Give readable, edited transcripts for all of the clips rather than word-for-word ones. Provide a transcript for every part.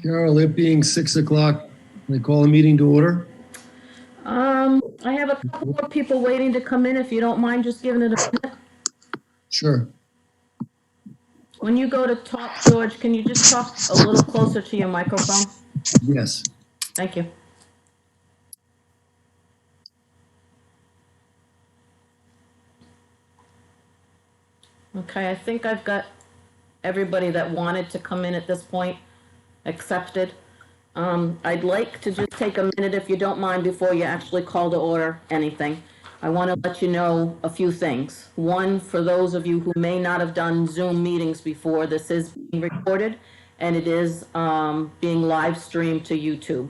Carol, it being 6 o'clock, they call a meeting to order. I have a couple more people waiting to come in. If you don't mind just giving it a minute. Sure. When you go to talk, George, can you just talk a little closer to your microphone? Yes. Thank you. Okay, I think I've got everybody that wanted to come in at this point accepted. I'd like to just take a minute, if you don't mind, before you actually call to order anything. I want to let you know a few things. One, for those of you who may not have done Zoom meetings before, this is being recorded and it is being live streamed to YouTube.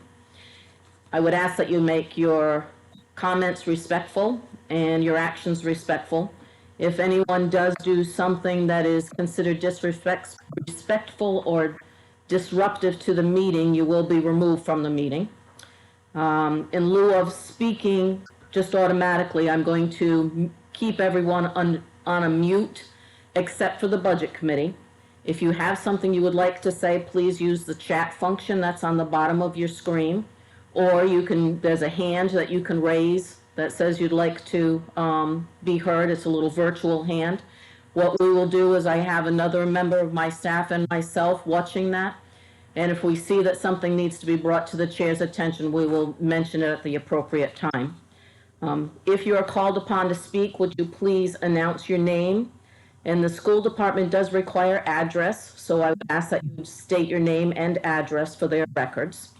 I would ask that you make your comments respectful and your actions respectful. If anyone does do something that is considered disrespectful or disruptive to the meeting, you will be removed from the meeting. In lieu of speaking just automatically, I'm going to keep everyone on a mute except for the Budget Committee. If you have something you would like to say, please use the chat function that's on the bottom of your screen, or there's a hand that you can raise that says you'd like to be heard. It's a little virtual hand. What we will do is I have another member of my staff and myself watching that. And if we see that something needs to be brought to the chair's attention, we will mention it at the appropriate time. If you are called upon to speak, would you please announce your name? And the school department does require address, so I would ask that you state your name and address for their records.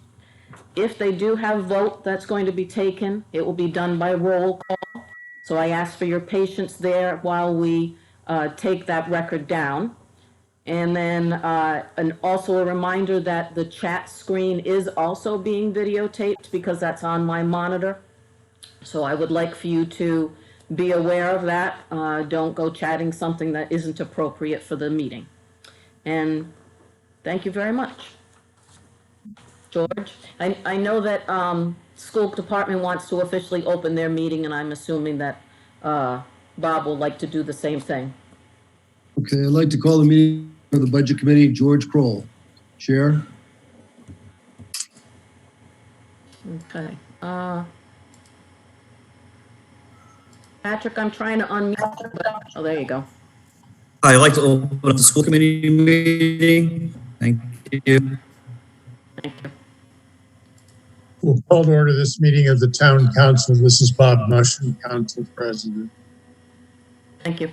If they do have a vote that's going to be taken, it will be done by roll call. So I ask for your patience there while we take that record down. And then also a reminder that the chat screen is also being videotaped because that's on my monitor. So I would like for you to be aware of that. Don't go chatting something that isn't appropriate for the meeting. And thank you very much. George, I know that school department wants to officially open their meeting, and I'm assuming that Bob will like to do the same thing. Okay, I'd like to call the meeting of the Budget Committee. George Kroll, Chair. Okay. Patrick, I'm trying to unmute, but, oh, there you go. I'd like to open up the school committee meeting. Thank you. Thank you. We'll call to order this meeting of the Town Council. This is Bob Mushroom, Council President. Thank you.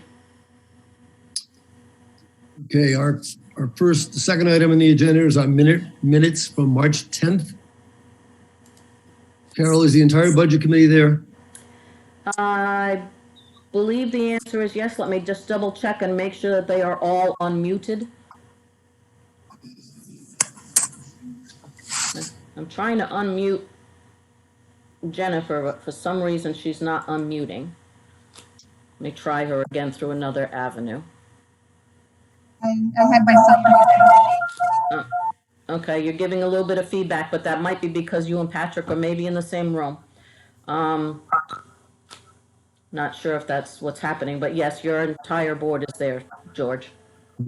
Okay, the second item on the agenda is our minutes from March 10th. Carol, is the entire Budget Committee there? I believe the answer is yes. Let me just double check and make sure that they are all unmuted. I'm trying to unmute Jennifer, but for some reason she's not unmuting. Let me try her again through another avenue. I had myself. Okay, you're giving a little bit of feedback, but that might be because you and Patrick are maybe in the same room. Not sure if that's what's happening, but yes, your entire board is there, George.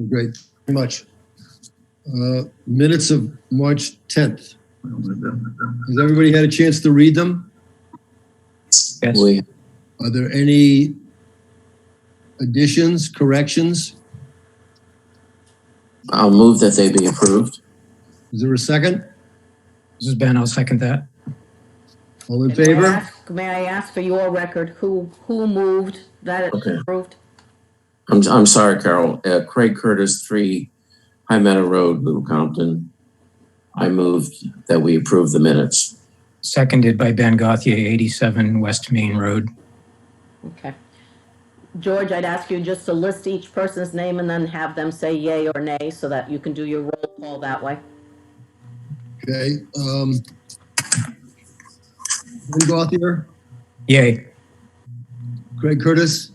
Great, very much. Minutes of March 10th. Has everybody had a chance to read them? Yes. Are there any additions, corrections? I'll move that they be approved. Is there a second? This is Ben. I'll second that. All in favor? May I ask for your record, who moved that it's Okay. approved? I'm sorry, Carol. Craig Curtis, 3 High Meadow Road, Little Compton. I moved that we approve the minutes. Seconded by Ben Gauthier, 87 West Main Road. Okay. George, I'd ask you just to list each person's name and then have them say yay or nay so that you can do your roll call that way. Okay. Ben Gauthier, Yay. Craig Curtis,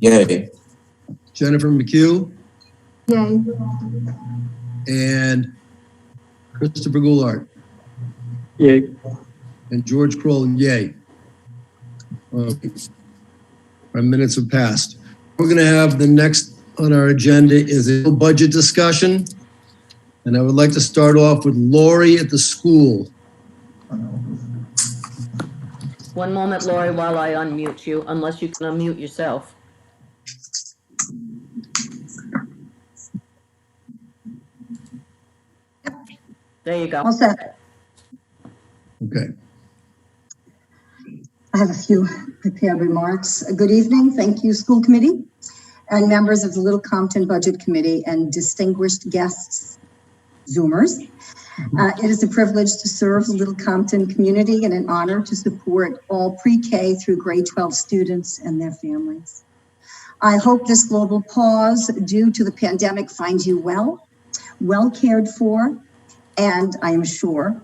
Yay. Jennifer McHugh, Yay. and Christopher Goulart. Yay. And George Kroll, yay. Our minutes have passed. We're going to have the next on our agenda is a budget discussion. And I would like to start off with Lori at the school. One moment, Lori, while I unmute you, unless you can unmute yourself. There you go. All set. Okay. I have a few prepared remarks. Good evening. Thank you, school committee and members of the Little Compton Budget Committee and distinguished guests, Zoomers. It is a privilege to serve the Little Compton community and an honor to support all pre-K through grade 12 students and their families. I hope this global pause due to the pandemic finds you well cared for, and I am sure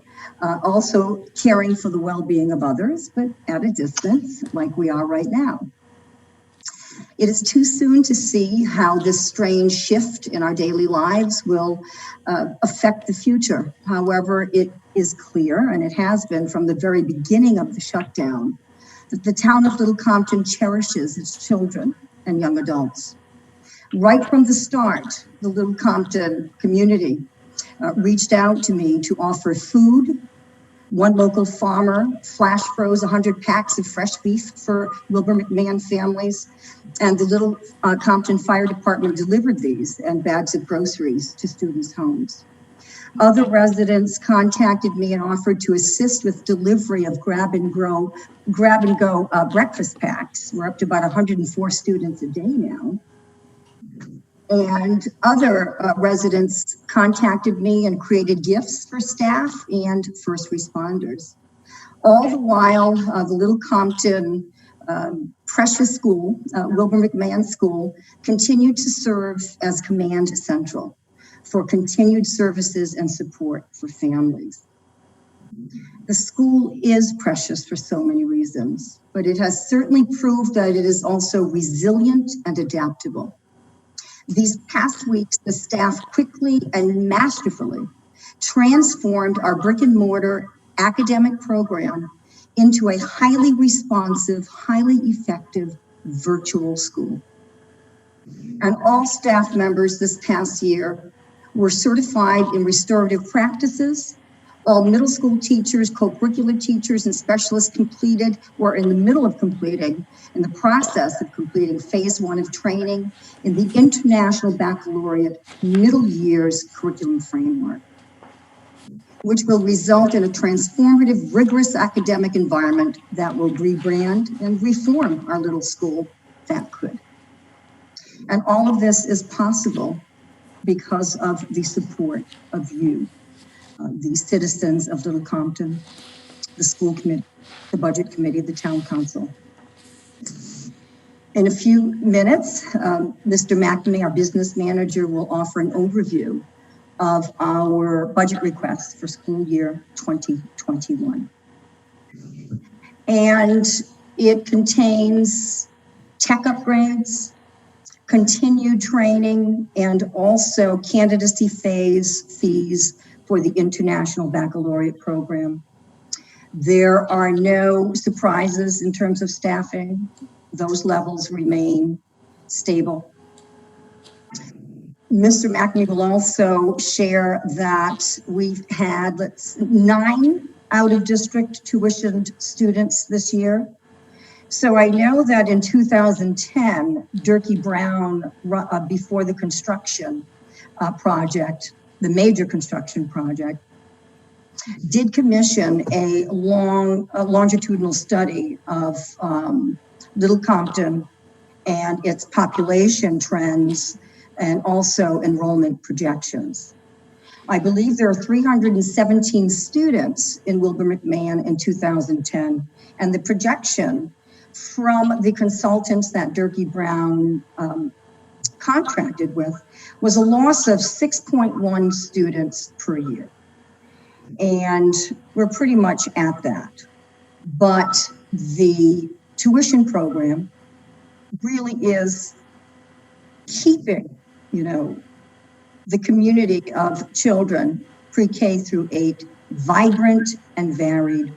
also caring for the well-being of others, but at a distance like we are right now. It is too soon to see how this strange shift in our daily lives will affect the future. However, it is clear, and it has been from the very beginning of the shutdown, that the town of Little Compton cherishes its children and young adults. Right from the start, the Little Compton community reached out to me to offer food. One local farmer flash froze 100 packs of fresh beef for Wilbur McMahon families, and the Little Compton Fire Department delivered these and bags of groceries to students' homes. Other residents contacted me and offered to assist with delivery of grab-and-go breakfast packs. We're up to about 104 students a day now. And other residents contacted me and created gifts for staff and first responders. All the while, the Little Compton precious school, Wilbur McMahon School, continued to serve as command central for continued services and support for families. The school is precious for so many reasons, but it has certainly proved that it is also resilient and adaptable. These past weeks, the staff quickly and masterfully transformed our brick and mortar academic program into a highly responsive, highly effective virtual school. And all staff members this past year were certified in restorative practices. All middle school teachers, co-curricular teachers, and specialists completed or in the middle of completing, in the process of completing phase 1 of training in the International Baccalaureate Middle Years Curriculum Framework, which will result in a transformative, rigorous academic environment that will rebrand and reform our little school that could. And all of this is possible because of the support of you. The citizens of Little Compton, the school committee, the budget committee, the town council. In a few minutes, Mr. McNamee, our business manager, will offer an overview of our budget requests for school year 2021. And it contains tech upgrades, continued training, and also candidacy phase fees for the International Baccalaureate program. There are no surprises in terms of staffing. Those levels remain stable. Mr. McNamee will also share that we've had 9 out-of-district tuitioned students this year. So I know that in 2010, Durkee Brown, before the construction project, the major construction project, did commission a longitudinal study of Little Compton and its population trends and also enrollment projections. I believe there are 317 students in Wilbur McMahon in 2010, and the projection from the consultants that Durkee Brown contracted with was a loss of 6.1 students per year. And we're pretty much at that. But the tuition program really is keeping, the community of children pre-K through 8 vibrant and varied.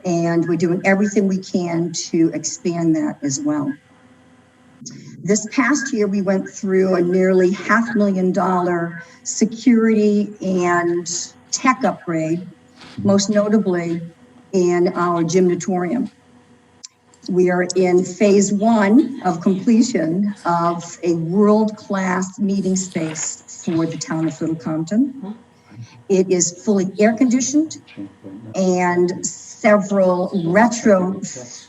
And we're doing everything we can to expand that as well. This past year, we went through a nearly $500,000 security and tech upgrade, most notably in our gymnatorium. We are in phase 1 of completion of a world-class meeting space for the town of Little Compton. It is fully air-conditioned, and several pieces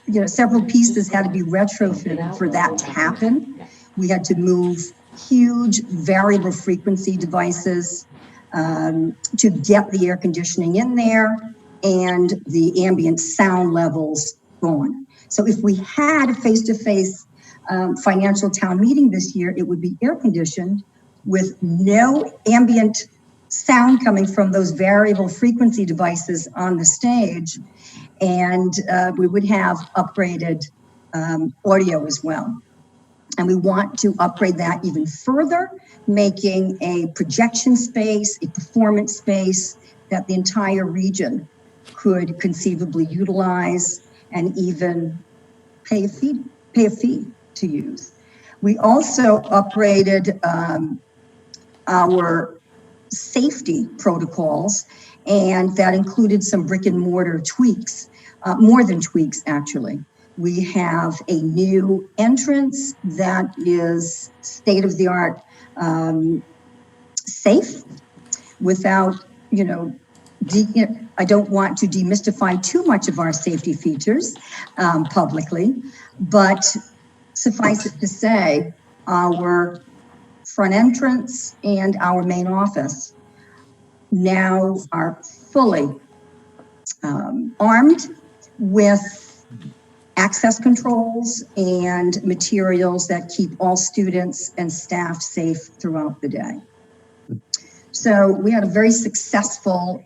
had to be retrofitted for that to happen. We had to move huge variable frequency devices to get the air conditioning in there and the ambient sound levels going. So if we had a face-to-face financial town meeting this year, it would be air-conditioned with no ambient sound coming from those variable frequency devices on the stage, and we would have upgraded audio as well. And we want to upgrade that even further, making a projection space, a performance space that the entire region could conceivably utilize and even pay a fee to use. We also upgraded our safety protocols, and that included some brick and mortar tweaks, more than tweaks actually. We have a new entrance that is state-of-the-art safe without, I don't want to demystify too much of our safety features publicly, but suffice it to say, our front entrance and our main office now are fully armed with access controls and materials that keep all students and staff safe throughout the day. So we had a very successful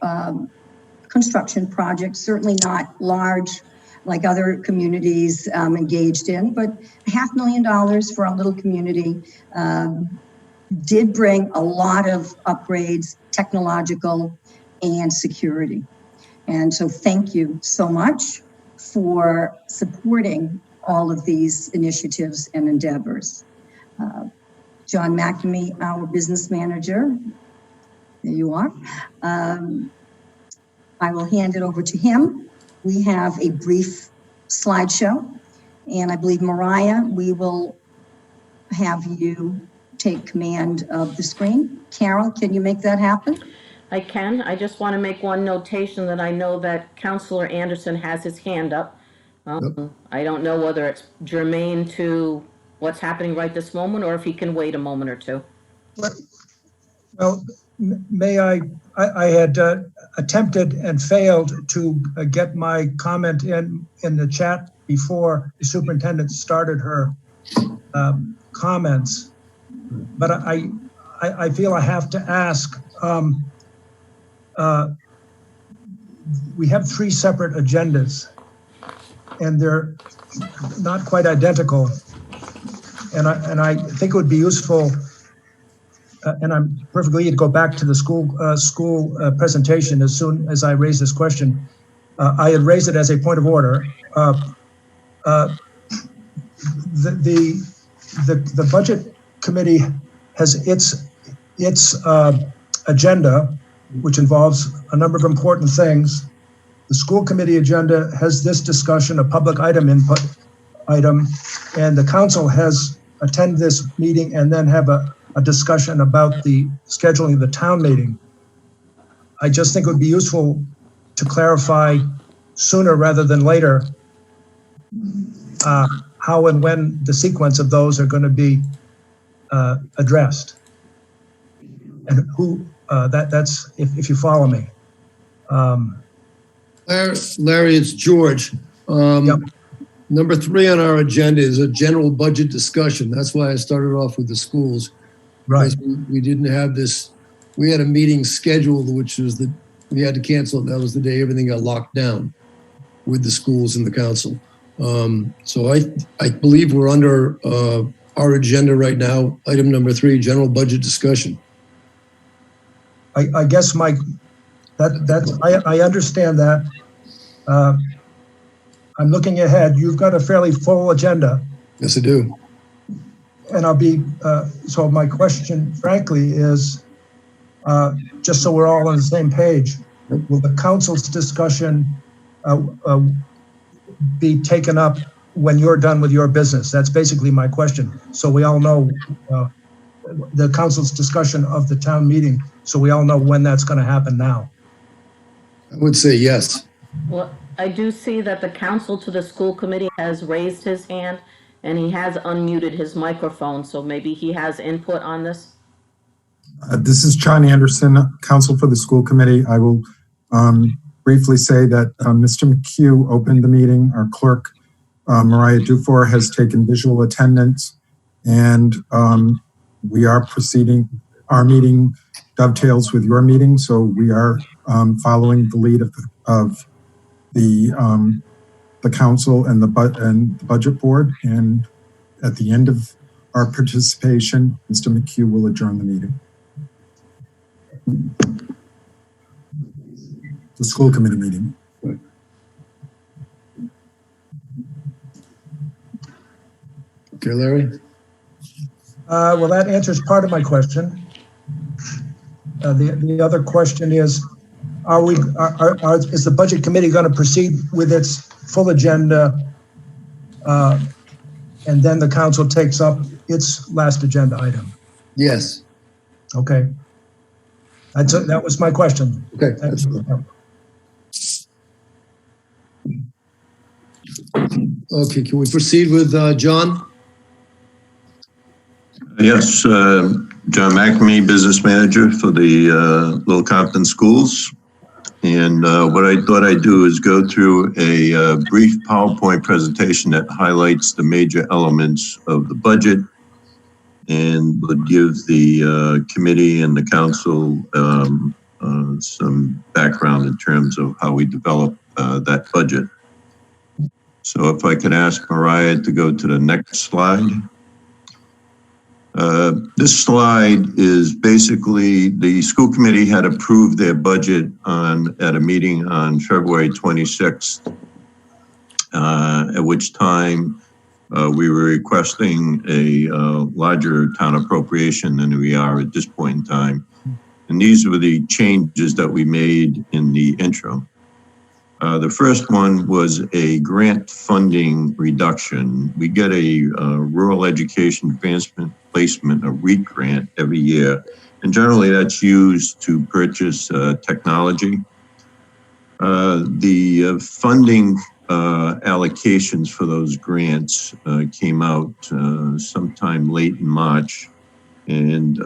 construction project, certainly not large like other communities engaged in, but $500,000 for our little community did bring a lot of upgrades, technological and security. And so thank you so much for supporting all of these initiatives and endeavors. John McNamee, our business manager, there you are. I will hand it over to him. We have a brief slideshow, and I believe Mariah, we will have you take command of the screen. Carol, can you make that happen? I can. I just want to make one notation that I know that Councilor Anderson has his hand up. I don't know whether it's germane to what's happening right this moment or if he can wait a moment or two. Well, may I had attempted and failed to get my comment in the chat before the superintendent started her comments, but I feel I have to ask. We have 3 separate agendas, and they're not quite identical. And I think it would be useful, and I'm perfectly to go back to the school presentation as soon as I raise this question. I had raised it as a point of order. The budget committee has its agenda, which involves a number of important things. The school committee agenda has this discussion, a public input item, and the council has attended this meeting and then have a discussion about the scheduling of the town meeting. I just think it would be useful to clarify sooner rather than later how and when the sequence of those are going to be addressed, and who. That's if you follow me. Larry, it's George. Yep. Number 3 on our agenda is a general budget discussion. That's why I started off with the schools. Right. We didn't have this. We had a meeting scheduled, which was we had to cancel it. That was the day everything got locked down with the schools and the council. So I believe we're under our agenda right now. Item number 3, general budget discussion. I guess I understand that. I'm looking ahead. You've got a fairly full agenda. Yes, I do. and I'll be, so my question frankly is, just so we're all on the same page, will the council's discussion be taken up when you're done with your business? That's basically my question. So we all know the council's discussion of the town meeting, so we all know when that's going to happen now. I would say yes. Well, I do see that the counsel to the school committee has raised his hand and he has unmuted his microphone, so maybe he has input on this. This is John Anderson, counsel for the school committee. I will briefly say that Mr. McHugh opened the meeting. Our clerk, Mariah Dufour, has taken visual attendance, and we are proceeding. Our meeting dovetails with your meeting, so we are following the lead of the council and the budget board. And at the end of our participation, Mr. McHugh will adjourn the meeting. The school committee meeting. Okay, Larry? Well, that answers part of my question. The other question is, is the budget committee going to proceed with its full agenda, and then the council takes up its last agenda item? Yes. Okay. That was my question. Okay, that's good. Okay, can we proceed with John? Yes, John McNamee, business manager for the Little Compton schools. And what I thought I'd do is go through a brief PowerPoint presentation that highlights the major elements of the budget and would give the committee and the council some background in terms of how we develop that budget. So if I could ask Mariah to go to the next slide. This slide is basically the school committee had approved their budget at a meeting on February 26th, at which time we were requesting a larger town appropriation than we are at this point in time. And these were the changes that we made in the interim. The first one was a grant funding reduction. We get a Rural Education Advancement Placement, a REAP grant, every year. And generally that's used to purchase technology. The funding allocations for those grants came out sometime late in March. And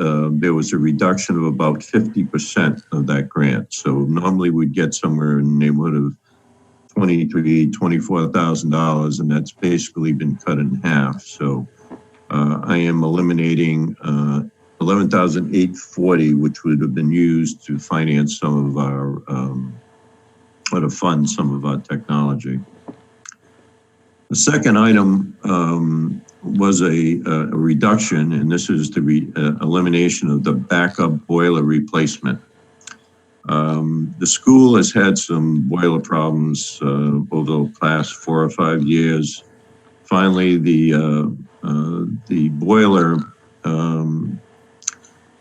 there was a reduction of about 50% of that grant. So normally we'd get somewhere in the neighborhood of $23,000, $24,000, and that's basically been cut in half. So I am eliminating $11,840, which would have been used to finance some of our, or to fund some of our technology. The second item was a reduction, and this is the elimination of the backup boiler replacement. The school has had some boiler problems over the past 4 or 5 years. Finally, the boiler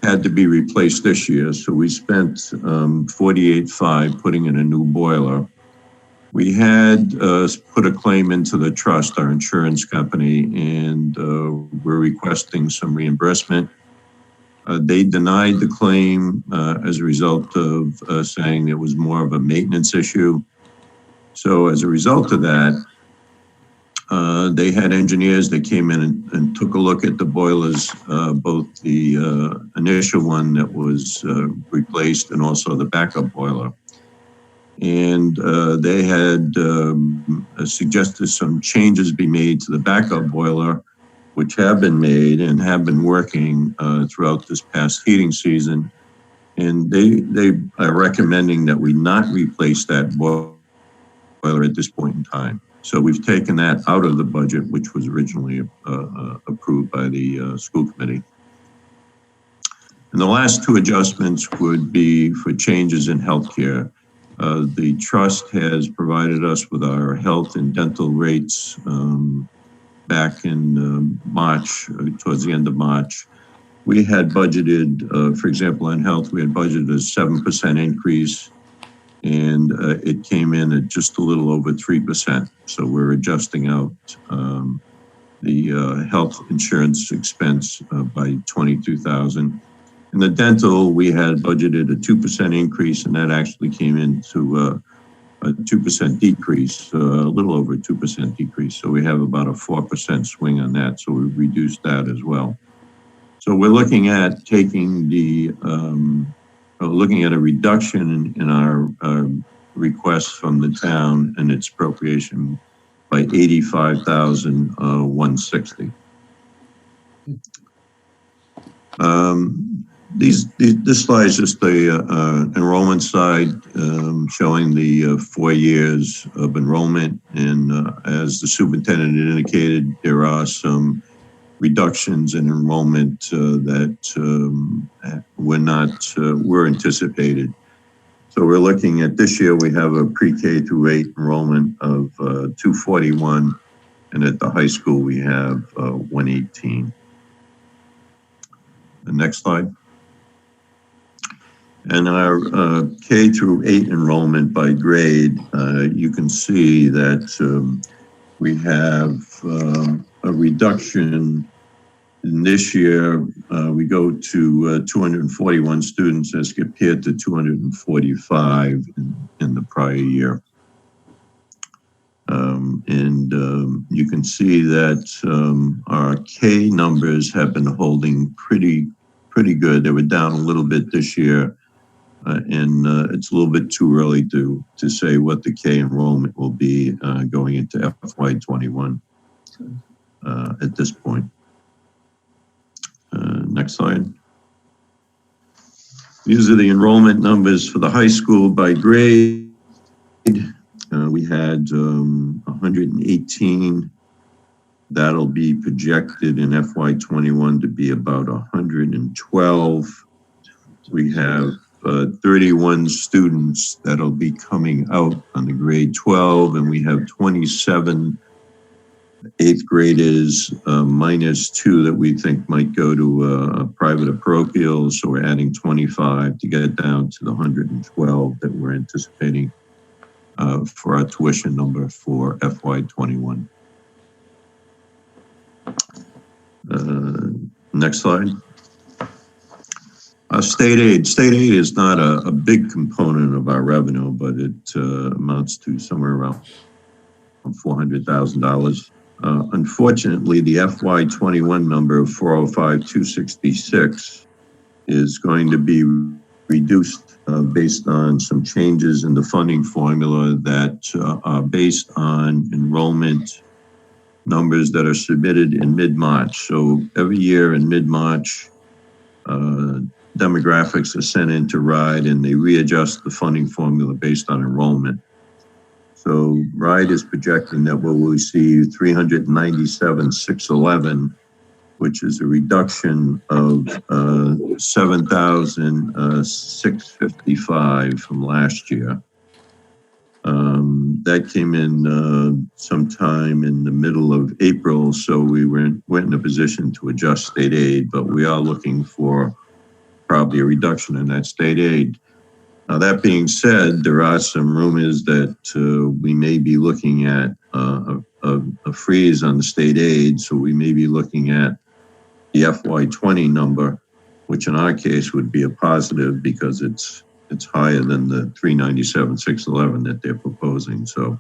had to be replaced this year, so we spent $48,500 putting in a new boiler. We had put a claim into the trust, our insurance company, and we're requesting some reimbursement. They denied the claim as a result of saying it was more of a maintenance issue. So as a result of that, they had engineers that came in and took a look at the boilers, both the initial one that was replaced and also the backup boiler. And they had suggested some changes be made to the backup boiler, which have been made and have been working throughout this past heating season. And they are recommending that we not replace that boiler at this point in time. So we've taken that out of the budget, which was originally approved by the school committee. And the last two adjustments would be for changes in healthcare. The trust has provided us with our health and dental rates back in March, towards the end of March. We had budgeted, for example, in health, we had budgeted a 7% increase, and it came in at just a little over 3%. So we're adjusting out the health insurance expense by $22,000. In the dental, we had budgeted a 2% increase, and that actually came into a 2% decrease, a little over a 2% decrease. So we have about a 4% swing on that. So we reduced that as well. So we're looking at taking looking at a reduction in our request from the town and its appropriation by $85,160. This slide is just the enrollment side, showing the 4 years of enrollment. And as the superintendent indicated, there are some reductions in enrollment that were anticipated. So we're looking at this year, we have a pre-K through 8 enrollment of 241, and at the high school we have 118. The next slide. And our K through 8 enrollment by grade, you can see that we have a reduction. In this year, we go to 241 students as compared to 245 in the prior year. You can see that our K numbers have been holding pretty good. They were down a little bit this year, and it's a little bit too early to say what the K enrollment will be going into FY21 at this point. Next slide. These are the enrollment numbers for the high school by grade. We had 118. That'll be projected in FY21 to be about 112. We have 31 students that'll be coming out on the grade 12, and we have 27 8th graders minus 2 that we think might go to a private or parochial. So we're adding 25 to get down to the 112 that we're anticipating for our tuition number for FY21. Next slide. State aid. State aid is not a big component of our revenue, but it amounts to somewhere around $400,000. Unfortunately, the FY21 number of 405,266 is going to be reduced based on some changes in the funding formula that are based on enrollment numbers that are submitted in mid-March. So every year in mid-March, demographics are sent in to RIDE, and they readjust the funding formula based on enrollment. So RIDE is projecting that we'll receive 397,611, which is a reduction of 7,655 from last year. That came in sometime in the middle of April, so we weren't in a position to adjust state aid, but we are looking for probably a reduction in that state aid. Now, that being said, there are some rumors that we may be looking at a freeze on the state aid, so we may be looking at the FY20 number, which in our case would be a positive because it's higher than the 397,611 that they're proposing. So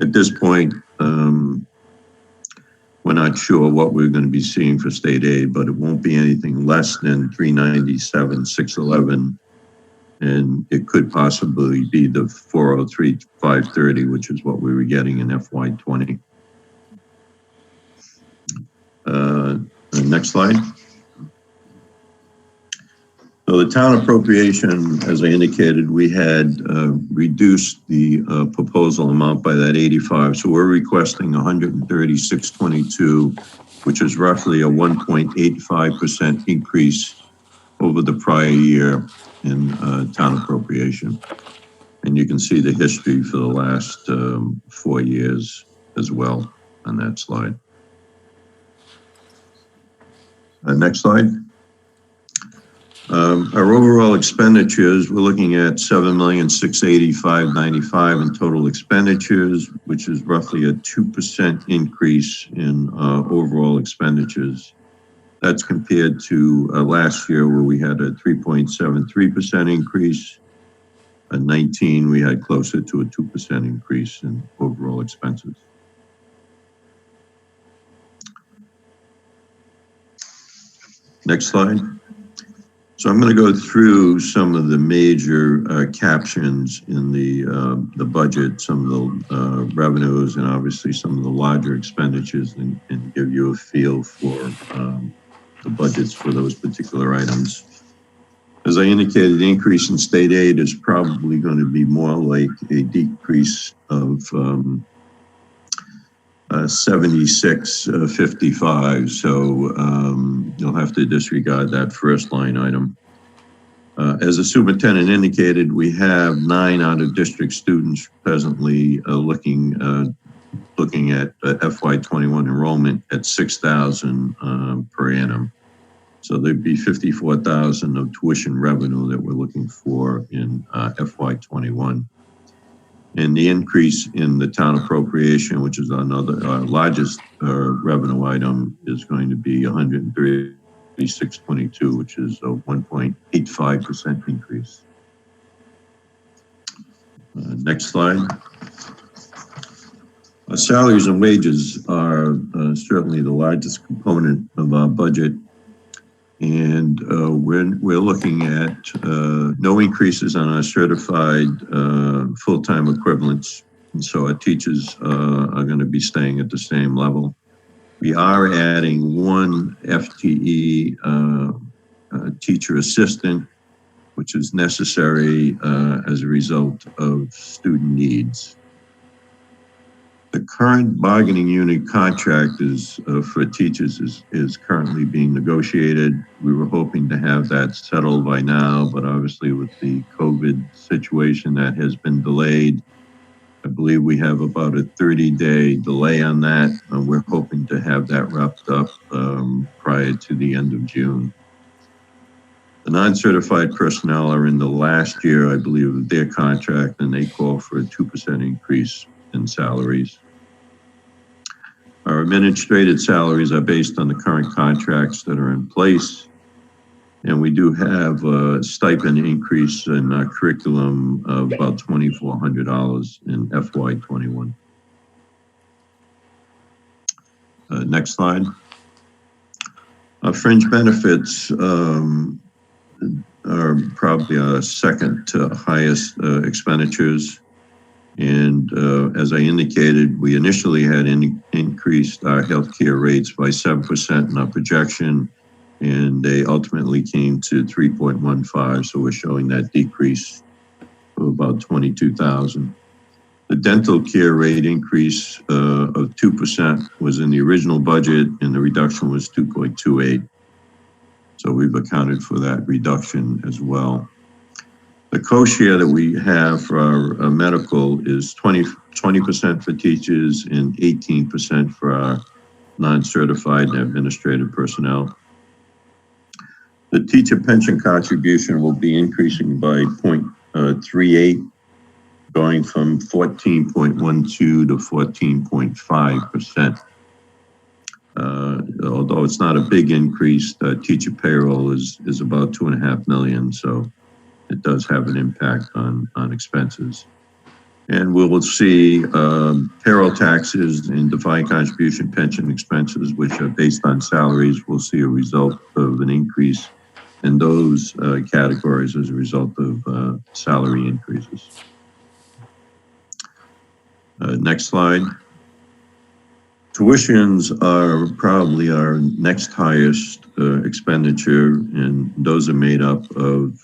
at this point, we're not sure what we're going to be seeing for state aid, but it won't be anything less than 397,611. And it could possibly be the 403,530, which is what we were getting in FY20. Next slide. So the town appropriation, as I indicated, we had reduced the proposal amount by that 85. So we're requesting 136.22, which is roughly a 1.85% increase over the prior year in town appropriation. And you can see the history for the last 4 years as well on that slide. Next slide. Our overall expenditures, we're looking at $7,685,95 in total expenditures, which is roughly a 2% increase in overall expenditures. That's compared to last year where we had a 3.73% increase. In 19, we had closer to a 2% increase in overall expenses. Next slide. So I'm going to go through some of the major captions in the budget, some of the revenues, and obviously some of the larger expenditures, and give you a feel for the budgets for those particular items. As I indicated, the increase in state aid is probably going to be more like a decrease of 76.55. So you'll have to disregard that first line item. As the superintendent indicated, we have 9 out-of-district students presently looking at FY21 enrollment at 6,000 per annum. So there'd be 54,000 of tuition revenue that we're looking for in FY21. And the increase in the town appropriation, which is another largest revenue item, is going to be 136.22, which is a 1.85% increase. Next slide. Salaries and wages are certainly the largest component of our budget. And we're looking at no increases on our certified full-time equivalents. And so our teachers are going to be staying at the same level. We are adding 1 FTE teacher assistant, which is necessary as a result of student needs. The current bargaining unit contract is for teachers is currently being negotiated. We were hoping to have that settled by now, but obviously with the COVID situation that has been delayed, I believe we have about a 30-day delay on that. We're hoping to have that wrapped up prior to the end of June. The non-certified personnel are in the last year, I believe, of their contract, and they call for a 2% increase in salaries. Our administrative salaries are based on the current contracts that are in place. And we do have a stipend increase in our curriculum of about $2,400 in FY21. Next slide. Our fringe benefits are probably our second to highest expenditures. And as I indicated, we initially had increased our healthcare rates by 7% in our projection, and they ultimately came to 3.15. So we're showing that decrease of about 22,000. The dental care rate increase of 2% was in the original budget, and the reduction was 2.28. So we've accounted for that reduction as well. The co-share that we have for our medical is 20% for teachers and 18% for our non-certified and administrative personnel. The teacher pension contribution will be increasing by 0.38, going from 14.12 to 14.5%. Although it's not a big increase, teacher payroll is about $2.5 million, so it does have an impact on expenses. And we will see payroll taxes and defined contribution pension expenses, which are based on salaries. We'll see a result of an increase in those categories as a result of salary increases. Next slide. Tuitions are probably our next highest expenditure, and those are made up of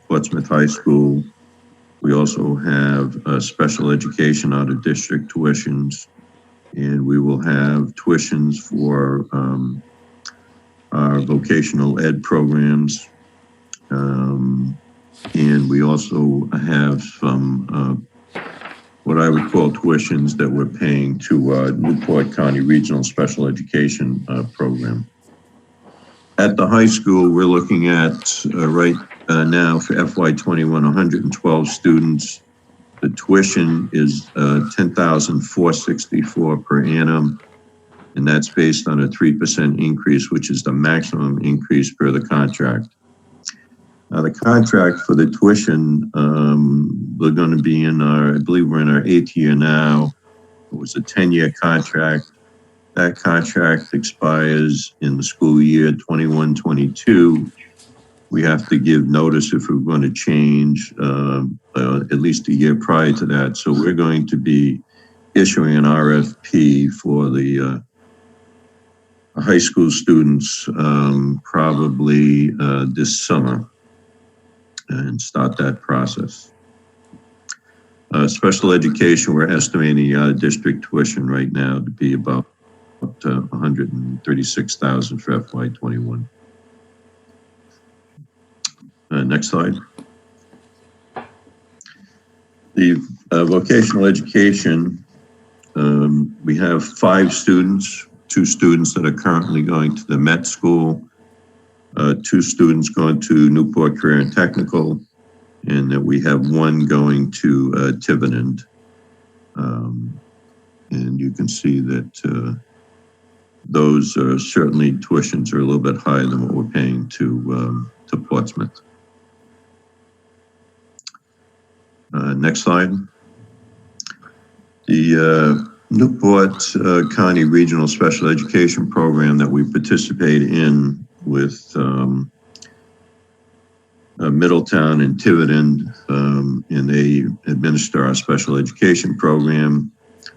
Portsmouth High School. We also have special education out of district tuitions, and we will have tuitions for our vocational ed programs. And we also have some what I would call tuitions that we're paying to Newport County Regional Special Education Program. At the high school, we're looking at right now for FY21, 112 students. The tuition is $10,464 per annum, and that's based on a 3% increase, which is the maximum increase per the contract. Now, the contract for the tuition, we're going to be in I believe we're in our 8th year now. It was a 10-year contract. That contract expires in the school year 21-22. We have to give notice if we're going to change at least a year prior to that. So we're going to be issuing an RFP for the high school students probably this summer and start that process. Special education, we're estimating district tuition right now to be about $136,000 for FY21. Next slide. The vocational education, we have 5 students, 2 students that are currently going to the Met School, 2 students going to Newport Career and Technical, and that we have 1 going to Tiverton. And you can see that those certainly tuitions are a little bit higher than what we're paying to Portsmouth. Next slide. The Newport County Regional Special Education Program that we participate in with Middletown and Tiverton, and they administer our special education program,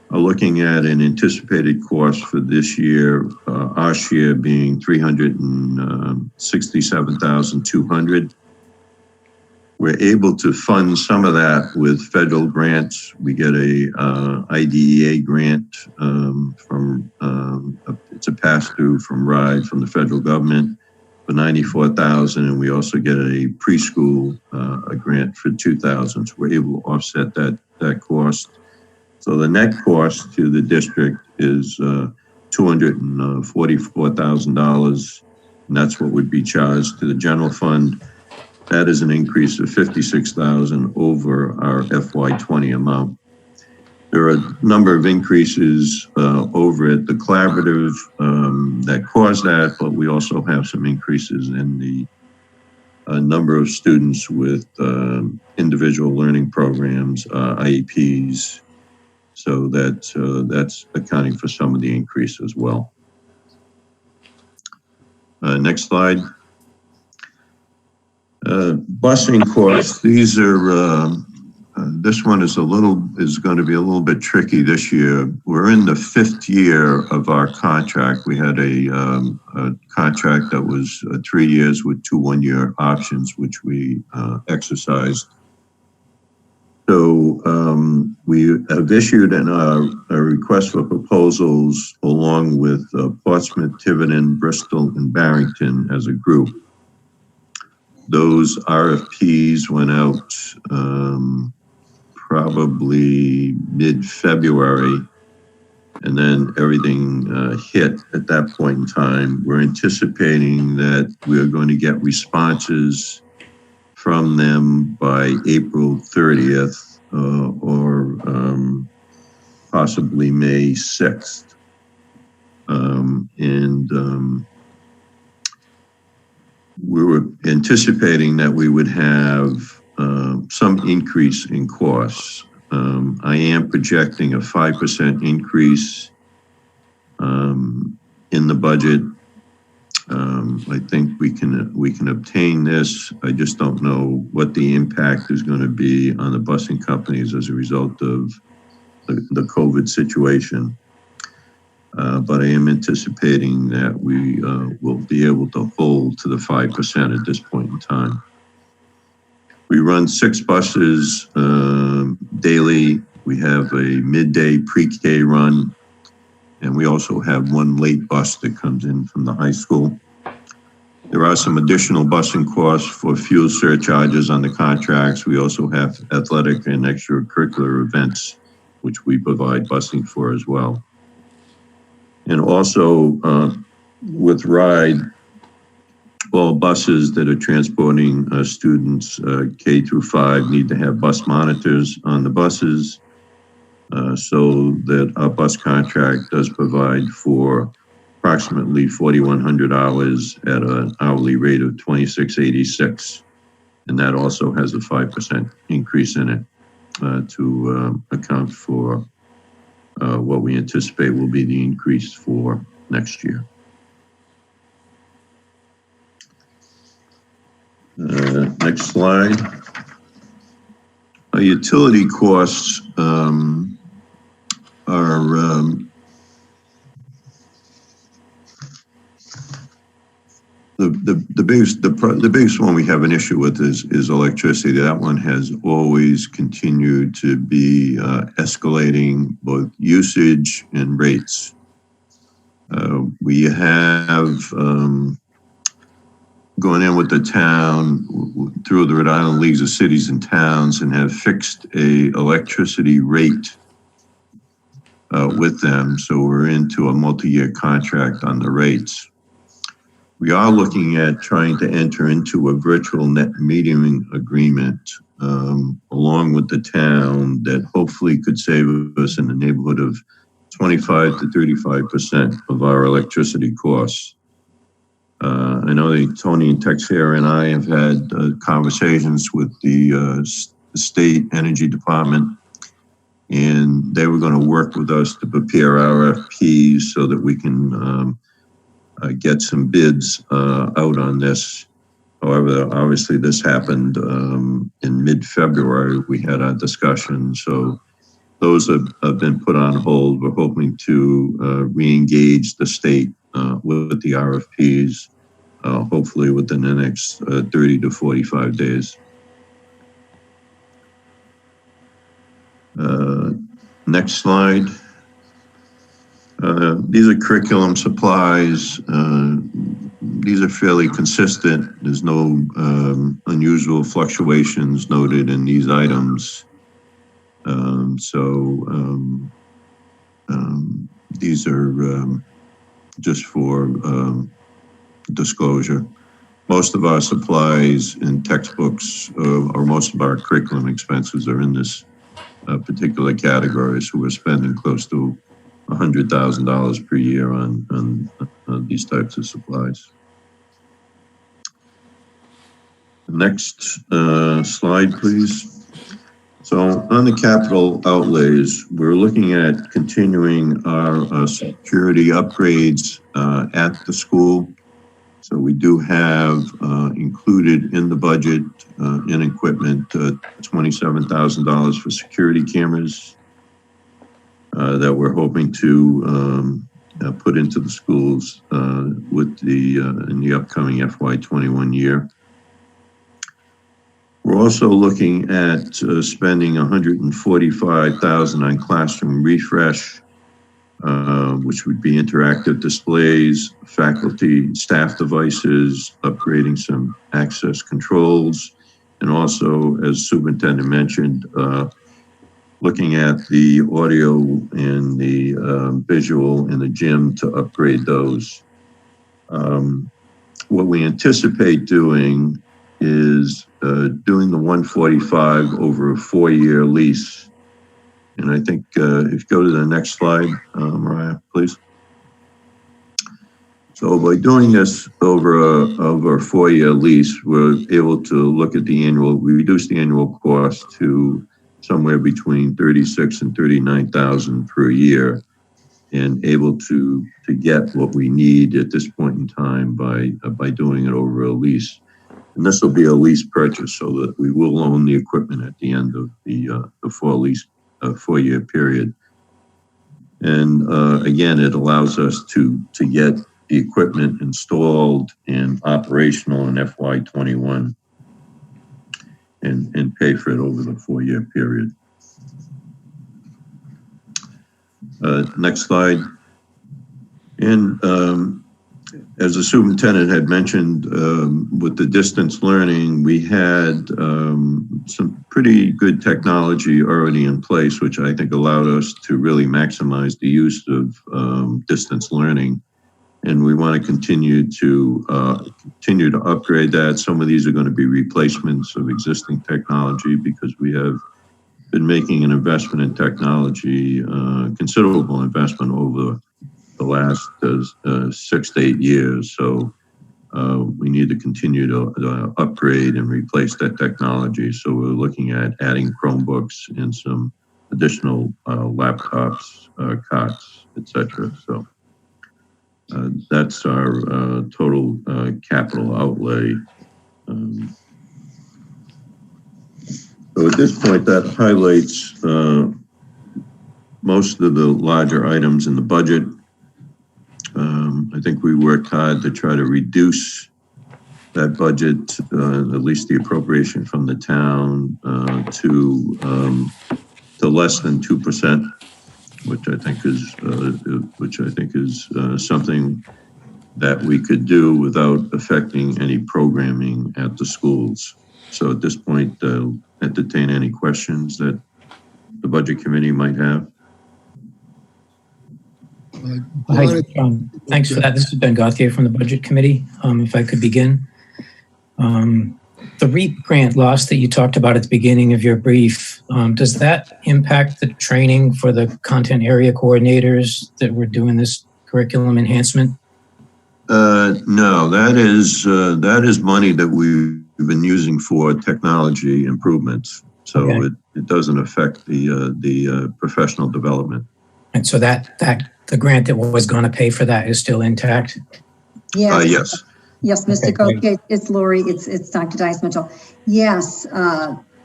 are looking at an anticipated cost for this year, our share being $367,200. We're able to fund some of that with federal grants. We get a IDEA grant from, it's a pass-through from RIDE from the federal government for $94,000, and we also get a preschool a grant for $2,000. So we're able to offset that cost. So the net cost to the district is $244,000, and that's what would be charged to the general fund. That is an increase of $56,000 over our FY20 amount. There are a number of increases over at the collaborative that caused that, but we also have some increases in the number of students with individual learning programs, IEPs. So that's accounting for some of the increase as well. Next slide. Busing costs. These are. This one is going to be a little bit tricky this year. We're in the 5th year of our contract. We had a contract that was 3 years with 2 one-year options, which we exercised. So we have issued a request for proposals along with Portsmouth, Tiverton, Bristol, and Barrington as a group. Those RFPs went out probably mid-February, and then everything hit at that point in time. We're anticipating that we're going to get responses from them by April 30th or possibly May 6th. We were anticipating that we would have some increase in costs. I am projecting a 5% increase in the budget. I think we can obtain this. I just don't know what the impact is going to be on the busing companies as a result of the COVID situation. But I am anticipating that we will be able to hold to the 5% at this point in time. We run 6 buses daily. We have a midday pre-K run, and we also have 1 late bus that comes in from the high school. There are some additional busing costs for fuel surcharges on the contracts. We also have athletic and extracurricular events, which we provide busing for as well. And also with RIDE, all buses that are transporting students K through 5 need to have bus monitors on the buses, so that our bus contract does provide for approximately 4,100 hours at an hourly rate of $26.86. And that also has a 5% increase in it to account for what we anticipate will be the increase for next year. Next slide. Utility costs are the biggest one we have an issue with is electricity. That one has always continued to be escalating, both usage and rates. We have gone in with the town through the Rhode Island Leagues of Cities and Towns and have fixed a electricity rate with them. So we're into a multi-year contract on the rates. We are looking at trying to enter into a virtual net metering agreement along with the town that hopefully could save us in the neighborhood of 25 to 35% of our electricity costs. I know that Tony and Texier and I have had conversations with the state energy department, and they were going to work with us to prepare RFPs so that we can get some bids out on this. However, obviously this happened in mid-February. We had our discussion, so those have been put on hold. We're hoping to re-engage the state with the RFPs, hopefully within the next 30 to 45 days. Next slide. These are curriculum supplies. These are fairly consistent. There's no unusual fluctuations noted in these items. These are just for disclosure. Most of our supplies and textbooks, or most of our curriculum expenses, are in this particular category. So we're spending close to $100,000 per year on these types of supplies. Next slide, please. So on the capital outlays, we're looking at continuing our security upgrades at the school. So we do have included in the budget in equipment $27,000 for security cameras that we're hoping to put into the schools with in the upcoming FY21 year. We're also looking at spending $145,000 on classroom refresh, which would be interactive displays, faculty, staff devices, upgrading some access controls, and also, as Superintendent mentioned, looking at the audio and the visual in the gym to upgrade those. What we anticipate doing is doing the 145 over a 4-year lease. And I think if you go to the next slide, Mariah, please. So by doing this over a 4-year lease, we're able to look at we reduce the annual cost to somewhere between $36,000 and $39,000 per year, and able to get what we need at this point in time by doing it over a lease. And this will be a lease purchase, so that we will own the equipment at the end of the 4-year period. And again, it allows us to get the equipment installed and operational in FY21 and pay for it over the 4-year period. Next slide. And as the superintendent had mentioned, with the distance learning, we had some pretty good technology already in place, which I think allowed us to really maximize the use of distance learning. And we want to continue to upgrade that. Some of these are going to be replacements of existing technology because we have been making an investment in technology, considerable investment over the last 6 to 8 years. So we need to continue to upgrade and replace that technology. So we're looking at adding Chromebooks and some additional laptops, cots, etc. So that's our total capital outlay. So at this point, that highlights most of the larger items in the budget. I think we worked hard to try to reduce that budget, at least the appropriation from the town, to less than 2%, which I think is something that we could do without affecting any programming at the schools. So at this point, entertain any questions that the budget committee might have. Hi, thanks for that. This is Ben Gauthier from the Budget Committee. If I could begin. The REAP grant loss that you talked about at the beginning of your brief, does that impact the training for the content area coordinators that were doing this curriculum enhancement? No, that is money that we've been using for technology improvements. So okay. It doesn't affect the professional development. And so that the grant that was going to pay for that is still intact? Yes. Yes. Yes, Mr. Gauthier, it's Lori, it's Dr. Dice-Mitchell. Yes,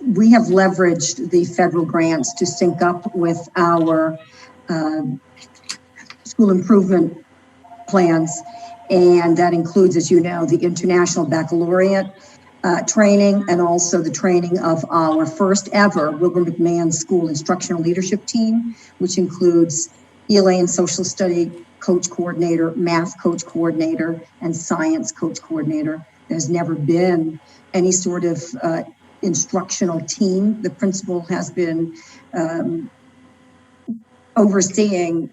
we have leveraged the federal grants to sync up with our school improvement plans. And that includes, as you know, the International Baccalaureate training and also the training of our first ever Wilbur McMahon School Instructional Leadership Team, which includes ELA and Social Study Coach Coordinator, Math Coach Coordinator, and Science Coach Coordinator. There's never been any sort of instructional team. The principal has been overseeing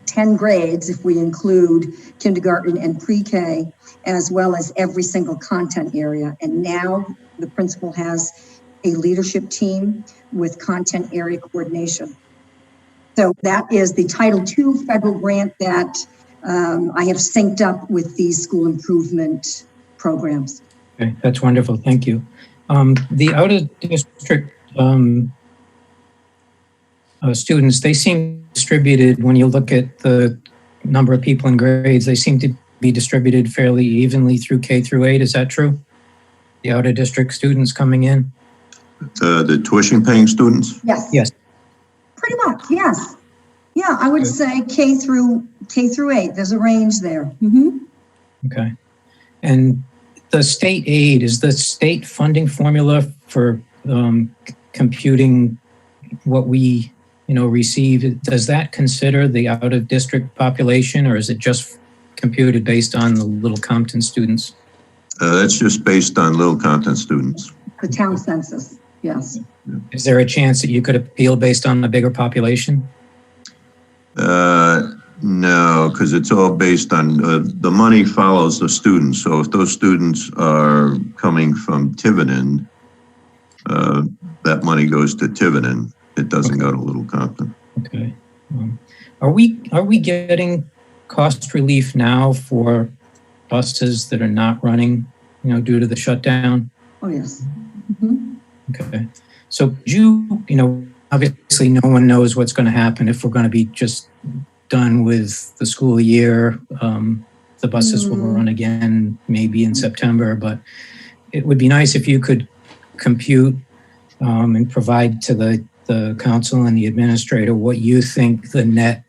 10 grades, if we include kindergarten and pre-K, as well as every single content area. And now the principal has a leadership team with content area coordination. So that is the Title II federal grant that I have synced up with these school improvement programs. Okay, that's wonderful. Thank you. The out-of-district students, they seem distributed when you look at the number of people in grades, they seem to be distributed fairly evenly through K through 8. Is that true? The out-of-district students coming in? The tuition-paying students? Yes. Yes. Pretty much, yes. Yeah, I would say K through 8. There's a range there. Mm-hmm. Okay. And the state aid, is the state funding formula for computing what we receive, does that consider the out-of-district population, or is it just computed based on the Little Compton students? That's just based on Little Compton students. The town census, yes. Is there a chance that you could appeal based on a bigger population? No, because it's all based on the money follows the students. So if those students are coming from Tiverton, that money goes to Tiverton. It doesn't go to Little Compton. Okay. Are we getting cost relief now for buses that are not running, due to the shutdown? Oh yes. Mm-hmm. Okay. So obviously no one knows what's going to happen if we're going to be just done with the school year. The buses will run again maybe in September, but it would be nice if you could compute and provide to the council and the administrator what you think the net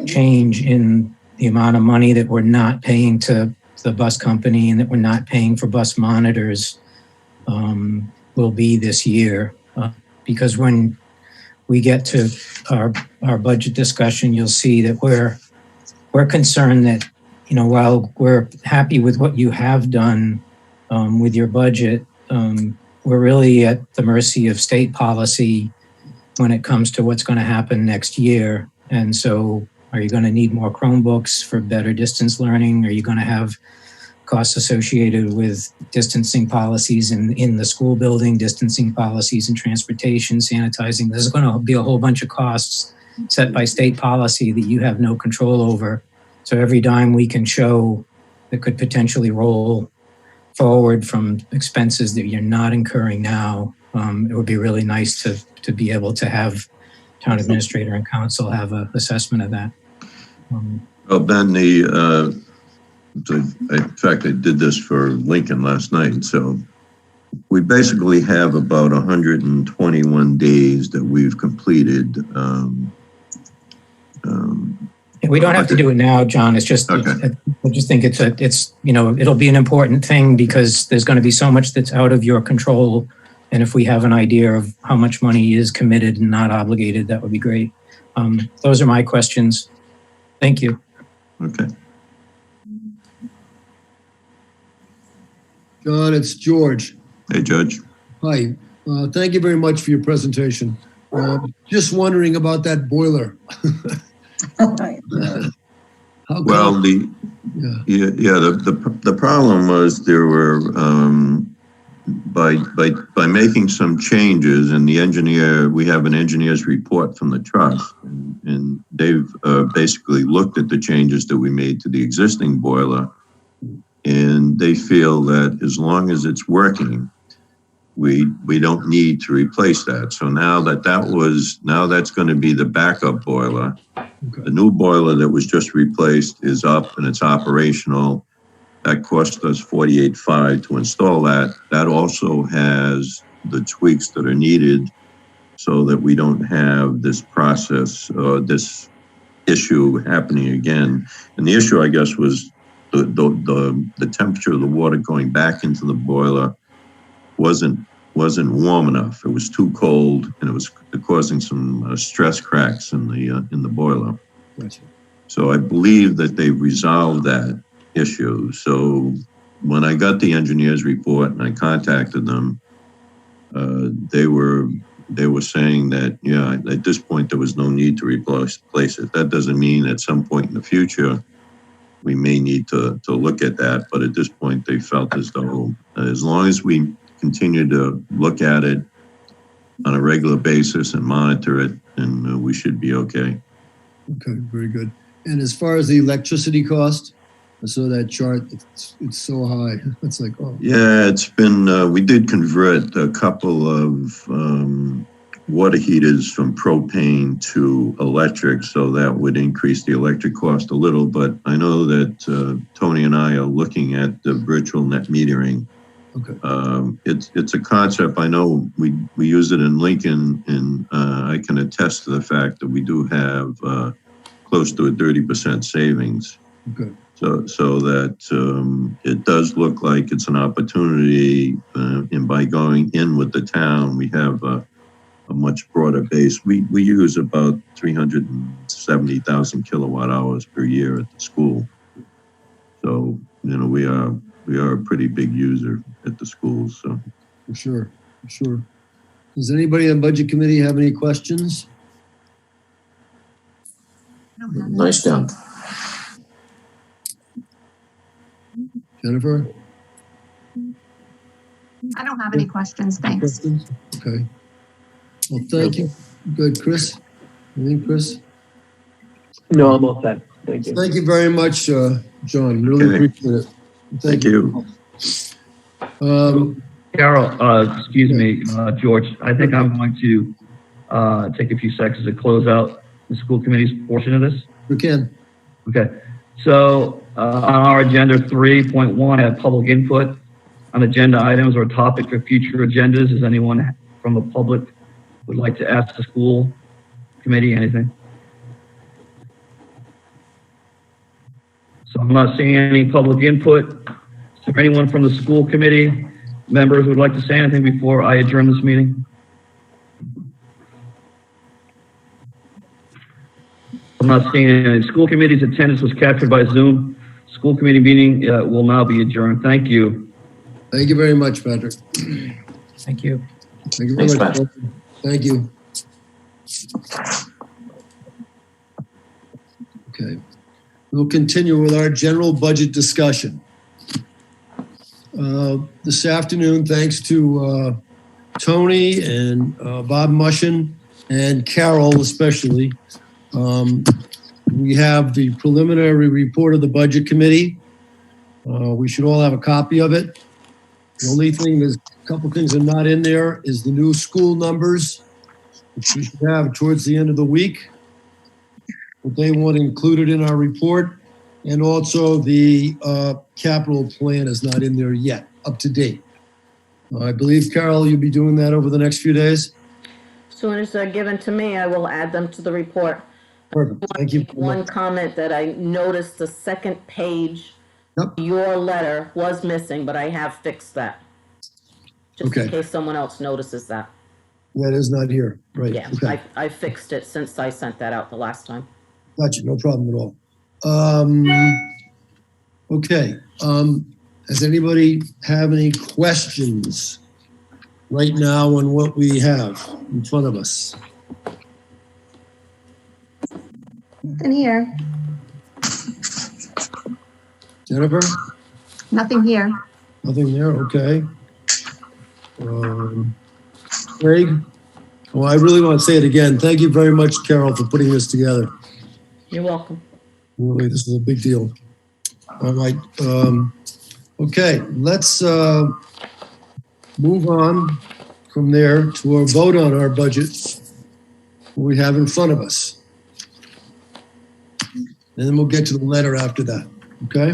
change in the amount of money that we're not paying to the bus company and that we're not paying for bus monitors will be this year. Because when we get to our budget discussion, you'll see that we're concerned that, while we're happy with what you have done with your budget, we're really at the mercy of state policy when it comes to what's going to happen next year. And so Are you going to need more Chromebooks for better distance learning? Are you going to have costs associated with distancing policies in the school building, distancing policies in transportation, sanitizing? There's going to be a whole bunch of costs set by state policy that you have no control over. So every dime we can show that could potentially roll forward from expenses that you're not incurring now, it would be really nice to be able to have town administrator and council have an assessment of that. Well, Ben, in fact, I did this for Lincoln last night. So we basically have about 121 days that we've completed. We don't have to do it now, John. It's just, okay. I just think it's, you know, it'll be an important thing because there's going to be so much that's out of your control. And if we have an idea of how much money is committed and not obligated, that would be great. Those are my questions. Thank you. Okay. John, it's George. Hey, Judge. Hi. Thank you very much for your presentation. Just wondering about that boiler. Well, the problem was there were by making some changes, and the engineer, we have an engineer's report from the trust, and they've basically looked at the changes that we made to the existing boiler, and they feel that as long as it's working, we don't need to replace that. So now that's going to be the backup boiler. Okay. The new boiler that was just replaced is up and it's operational. That cost us $48,500 to install that. That also has the tweaks that are needed so that we don't have this process, this issue happening again. And the issue, I guess, was the temperature of the water going back into the boiler wasn't warm enough. It was too cold, and it was causing some stress cracks in the boiler. Gotcha. So I believe that they resolved that issue. So when I got the engineer's report and I contacted them, they were saying that at this point there was no need to replace it. That doesn't mean at some point in the future we may need to look at that, but at this point they felt as though as long as we continue to look at it on a regular basis and monitor it, and we should be okay. Okay, very good. And as far as the electricity cost, I saw that chart. It's so high. It's like, oh. Yeah, it's been, we did convert a couple of water heaters from propane to electric, so that would increase the electric cost a little. But I know that Tony and I are looking at the virtual net metering. Okay. It's a concept. I know we use it in Lincoln, and I can attest to the fact that we do have close to a 30% savings. Okay. So that it does look like it's an opportunity, and by going in with the town, we have a much broader base. We use about 370,000 kilowatt hours per year at the school. So we are a pretty big user at the schools. So for sure. Does anybody on budget committee have any questions? Nice job. Jennifer? I don't have any questions, thanks. Okay. Well, thank you. Good, Chris? Anything, Chris? No, I'm all set. Thank you. Thank you very much, John. Really appreciate it. Thank you. Carol, excuse me, George, I think I'm going to take a few seconds to close out the school committee's portion of this. We can. Okay. So on our agenda 3.1, I have public input on agenda items or topic for future agendas. Is anyone from the public would like to ask the school committee anything? So I'm not seeing any public input. Is there anyone from the school committee members who would like to say anything before I adjourn this meeting? I'm not seeing any. School committee's attendance was captured by Zoom. School committee meeting will now be adjourned. Thank you. Thank you very much, Patrick. Thank you. Thank you very much. Patrick. Thank you. Okay. We'll continue with our general budget discussion. This afternoon, thanks to Tony and Bob Mushin and Carol especially, we have the preliminary report of the Budget Committee. We should all have a copy of it. The only thing, there's a couple things that are not in there, is the new school numbers, which we should have towards the end of the week. But they want included in our report. And also the capital plan is not in there yet, up to date. I believe, Carol, you'll be doing that over the next few days? As soon as they're given to me, I will add them to the report. Perfect, thank you. One comment that I noticed, the second page, Yep. your letter was missing, but I have fixed that. Just in Okay. case someone else notices that. That is not here, right? Yeah, Okay. I fixed it since I sent that out the last time. Gotcha, no problem at all. Okay, does anybody have any questions right now on what we have in front of us? Nothing here. Jennifer? Nothing here. Nothing there, okay. Craig? Oh, I really want to say it again. Thank you very much, Carol, for putting this together. You're welcome. Really, this is a big deal. All right. Okay, let's move on from there to our vote on our budget we have in front of us. And then we'll get to the letter after that, okay?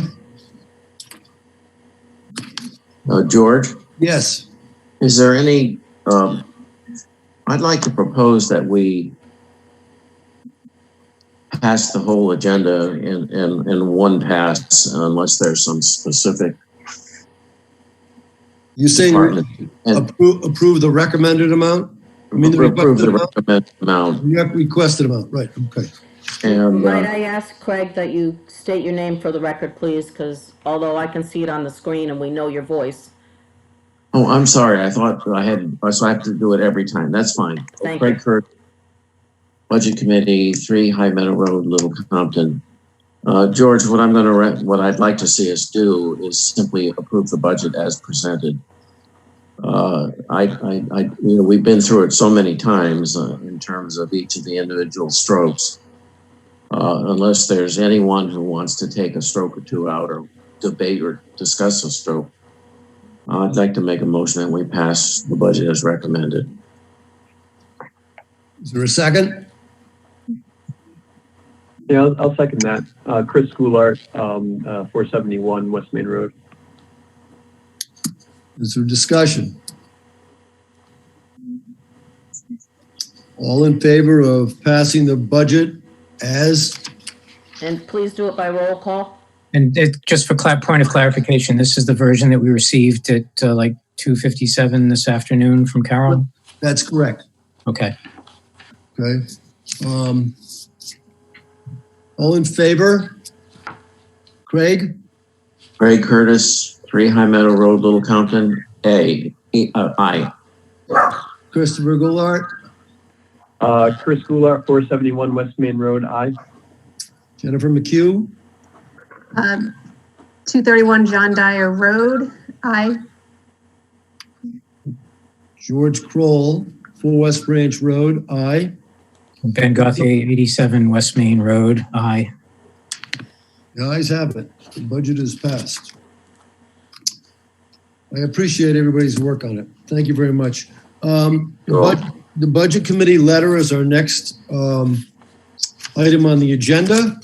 George, Yes, is there any, I'd like to propose that we pass the whole agenda in one pass unless there's some specific you saying department. And approve the recommended amount? I mean, the approve the requested amount? recommended amount. You have requested amount, right, okay. And Might I ask, Craig, that you state your name for the record, please? Because although I can see it on the screen and we know your voice. oh, I'm sorry. I thought I had, so I have to do it every time. That's fine. Thank Craig you. Kurt, Budget Committee, 3 High Meadow Road, Little Compton. George, what I'd like to see us do is simply approve the budget as presented. We've been through it so many times in terms of each of the individual strokes. Unless there's anyone who wants to take a stroke or two out or debate or discuss a stroke, I'd like to make a motion that we pass the budget as recommended. Is there a second? Yeah, I'll second that. Chris Schoolart, 471 West Main Road. Is there discussion? All in favor of passing the budget as, And please do it by roll call. And just for point of clarification, this is the version that we received at like 2:57 this afternoon from Carol? that's correct, Okay. okay? All in favor? Craig? Craig Curtis, 3 High Meadow Road, Little Compton, aye. Christopher Goulart? Chris Schoolart, 471 West Main Road, aye. Jennifer McHugh? 231 John Dyer Road. Aye. George Kroll, 4 West Branch Road, aye. Ben Gauthier, 87 West Main Road, aye. The ayes have it. The budget is passed. I appreciate everybody's work on it. Thank you very much. The Budget Committee letter is our next item on the agenda.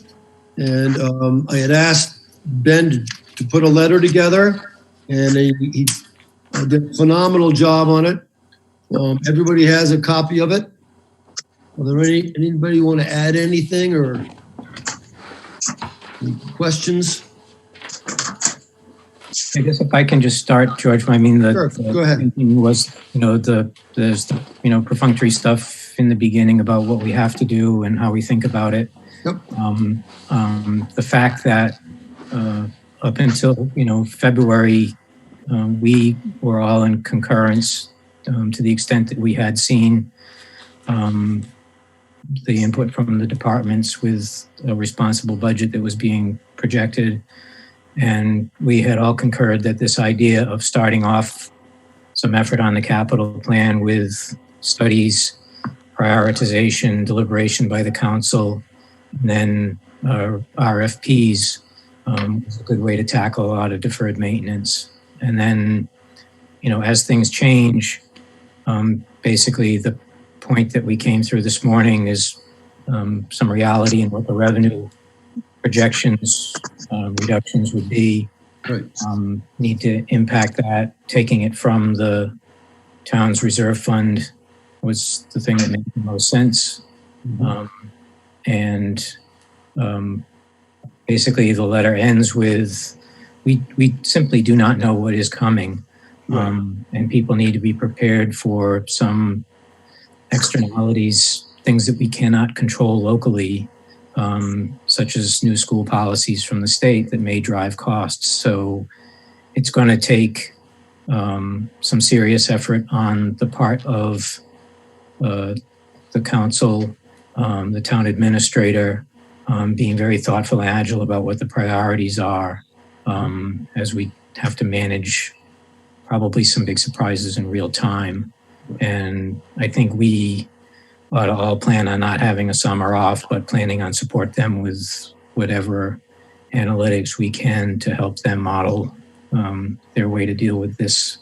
And I had asked Ben to put a letter together, and he did a phenomenal job on it. Everybody has a copy of it. Are there anybody want to add anything or any questions? I guess if I can just start, George, I mean, Sure, go ahead. thinking was, there's the, perfunctory stuff in the beginning about what we have to do and how we think about it. Yep. The fact that up until, February, we were all in concurrence to the extent that we had seen the input from the departments with a responsible budget that was being projected. And we had all concurred that this idea of starting off some effort on the capital plan with studies, prioritization, deliberation by the council, and then RFPs was a good way to tackle a lot of deferred maintenance. And then, as things change, basically the point that we came through this morning is some reality in what the revenue projections reductions would be. Right. Need to impact that. Taking it from the town's reserve fund was the thing that made the most sense. Basically the letter ends with, we simply do not know what is coming. And people need to be prepared for some externalities, things that we cannot control locally, such as new school policies from the state that may drive costs. So it's going to take some serious effort on the part of the council, the town administrator, being very thoughtful and agile about what the priorities are as we have to manage probably some big surprises in real time. And I think we ought to all plan on not having a summer off, but planning on support them with whatever analytics we can to help them model their way to deal with this,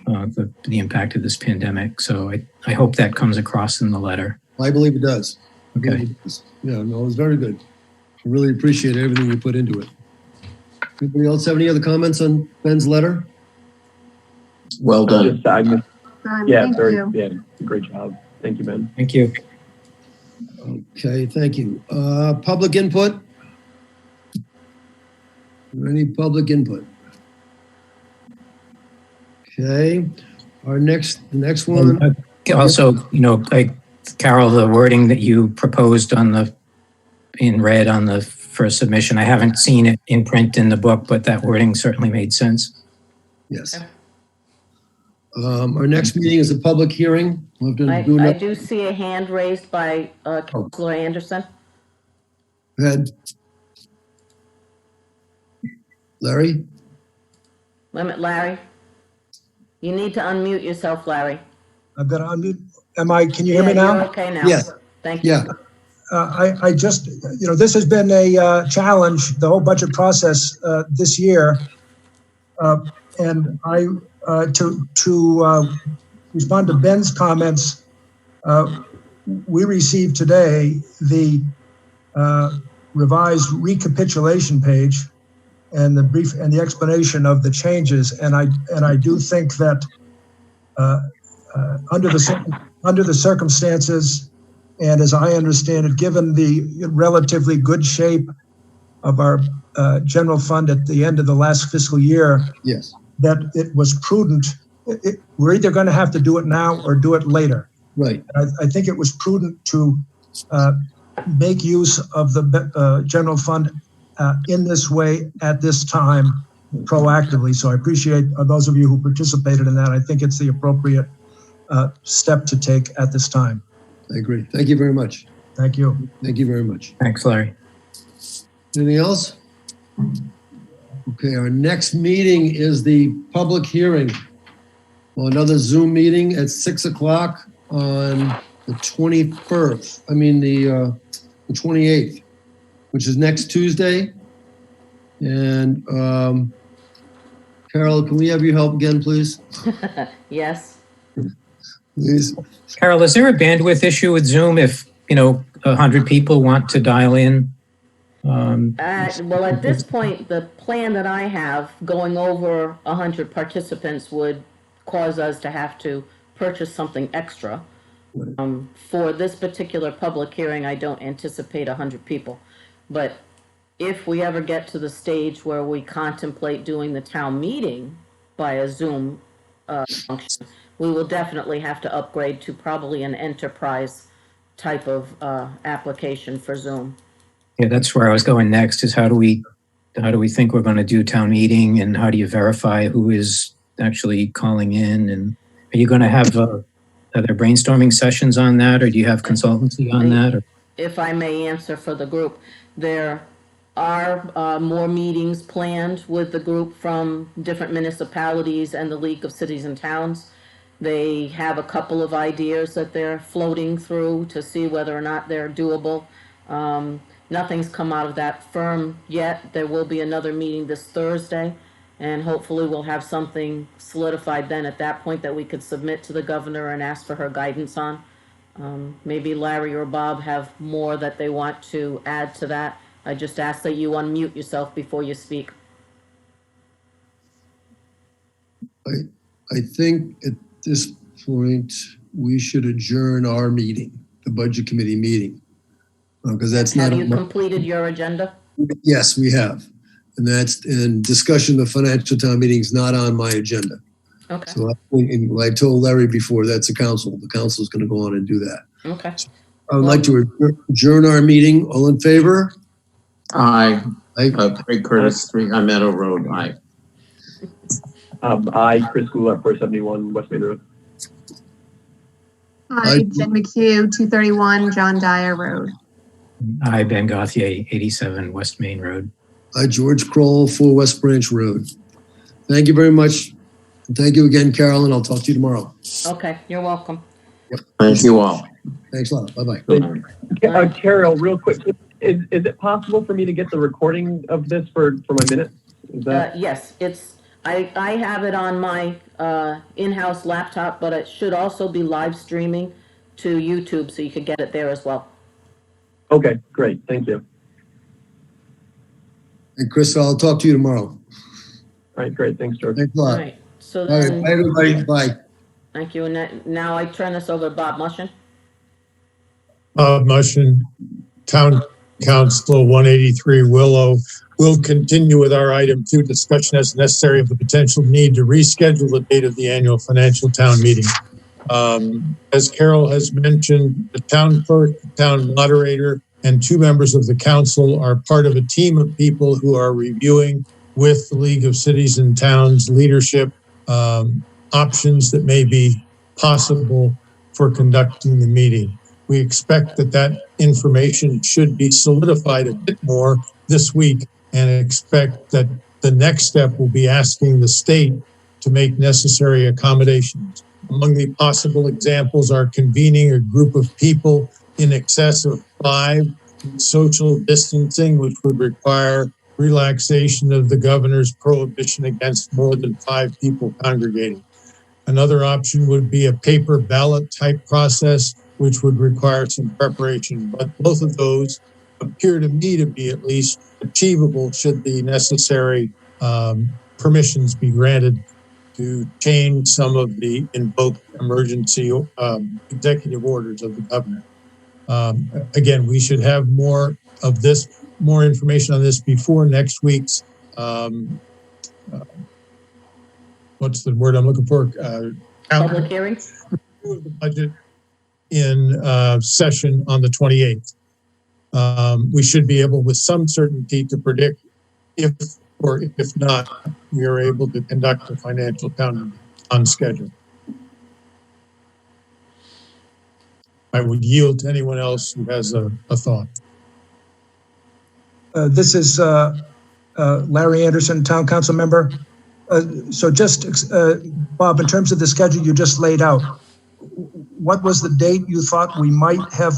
the impact of this pandemic. So I hope that comes across in the letter. I believe it does. Okay. Yeah, no, it was very good. I really appreciate everything you put into it. Anybody else have any other comments on Ben's letter? Well done. Yeah, Thank you. great job. Thank you, Ben. Thank you. Okay, thank you. Public input? Any public input? Okay, the next one. Also, Carol, the wording that you proposed in red on the first submission, I haven't seen it in print in the book, but that wording certainly made sense. Yes. Our next meeting is a public hearing. I do see a hand raised by Councilor Anderson. Go ahead. Larry? Larry, you need to unmute yourself, Larry. I've got to unmute. Can you hear me now? You're okay now. Yes. Thank you. Yeah. I just, this has been a challenge, the whole budget process this year. And to respond to Ben's comments, we received today the revised recapitulation page and the brief and the explanation of the changes. And I do think that under the circumstances, and as I understand it, given the relatively good shape of our general fund at the end of the last fiscal year, yes, that it was prudent. We're either going to have to do it now or do it later. Right. I think it was prudent to make use of the general fund in this way at this time proactively. So I appreciate those of you who participated in that. I think it's the appropriate step to take at this time. I agree. Thank you very much. Thank you. Thank you very much. Thanks, Larry. Anything else? Okay, our next meeting is the public hearing. Well, another Zoom meeting at 6 o'clock on the 21st. I mean, the 28th, which is next Tuesday. And Carol, can we have your help again, please? Yes. Please. Carol, is there a bandwidth issue with Zoom if, 100 people want to dial in? Well, at this point, the plan that I have, going over 100 participants would cause us to have to purchase something extra. For this particular public hearing, I don't anticipate 100 people. But if we ever get to the stage where we contemplate doing the town meeting by a Zoom function, we will definitely have to upgrade to probably an enterprise type of application for Zoom. Yeah, that's where I was going next, is how do we think we're going to do town meeting, and how do you verify who is actually calling in? And are you going to have Are there brainstorming sessions on that, or do you have consultancy on that? Or? If I may answer for the group, there are more meetings planned with the group from different municipalities and the League of Cities and Towns. They have a couple of ideas that they're floating through to see whether or not they're doable. Nothing's come out of that firm yet. There will be another meeting this Thursday, and hopefully we'll have something solidified then at that point that we could submit to the governor and ask for her guidance on. Maybe Larry or Bob have more that they want to add to that. I just ask that you unmute yourself before you speak. I think at this point, we should adjourn our meeting, the Budget Committee meeting. Because that's not. Have you completed your agenda? Yes, we have. And that's in discussion of financial town meetings, not on my agenda. Okay. So I told Larry before, that's the council. The council is going to go on and do that. Okay. So I would like to adjourn our meeting. All in favor? Aye. Craig Curtis, 3 High Meadow Road. Aye. Aye, Chris Goulart, 471 West Main Road. Hi, Jen McHugh, 231 John Dyer Road. Hi, Ben Gauthier, 87 West Main Road. Hi, George Kroll, 4 West Branch Road. Thank you very much. And thank you again, Carolyn. I'll talk to you tomorrow. Okay, you're welcome. Yep. Thank you all. Thanks a lot. Bye-bye. Carol, real quick, is it possible for me to get the recording of this for my minutes? Is that? Yes, I have it on my in-house laptop, but it should also be live streaming to YouTube, so you could get it there as well. Okay, great. Thank you. And Chris, I'll talk to you tomorrow. All right, great. Thanks, George. Thanks a lot. All right, so All then. right, bye, everybody. Bye. Thank you. And now I turn this over to Bob Mushin. Bob Mushin, Town Council 183 Willow. We'll continue with our item 2, discussion as necessary of the potential need to reschedule the date of the annual financial town meeting. As Carol has mentioned, the town clerk, the town moderator, and 2 members of the council are part of a team of people who are reviewing with the League of Cities and Towns leadership options that may be possible for conducting the meeting. We expect that information should be solidified a bit more this week, and expect that the next step will be asking the state to make necessary accommodations. Among the possible examples are convening a group of people in excess of 5, social distancing, which would require relaxation of the governor's prohibition against more than 5 people congregating. Another option would be a paper ballot type process, which would require some preparation, but both of those appear to me to be at least achievable should the necessary permissions be granted to change some of the invoked emergency executive orders of the governor. Again, we should have more information on this before next week's, what's the word I'm looking for? Public hearing? The budget in session on the 28th. We should be able with some certainty to predict if not, we are able to conduct a financial town meeting on schedule. I would yield to anyone else who has a thought. This is Larry Anderson, Town Council member. So just, Bob, in terms of the schedule you just laid out, what was the date you thought we might have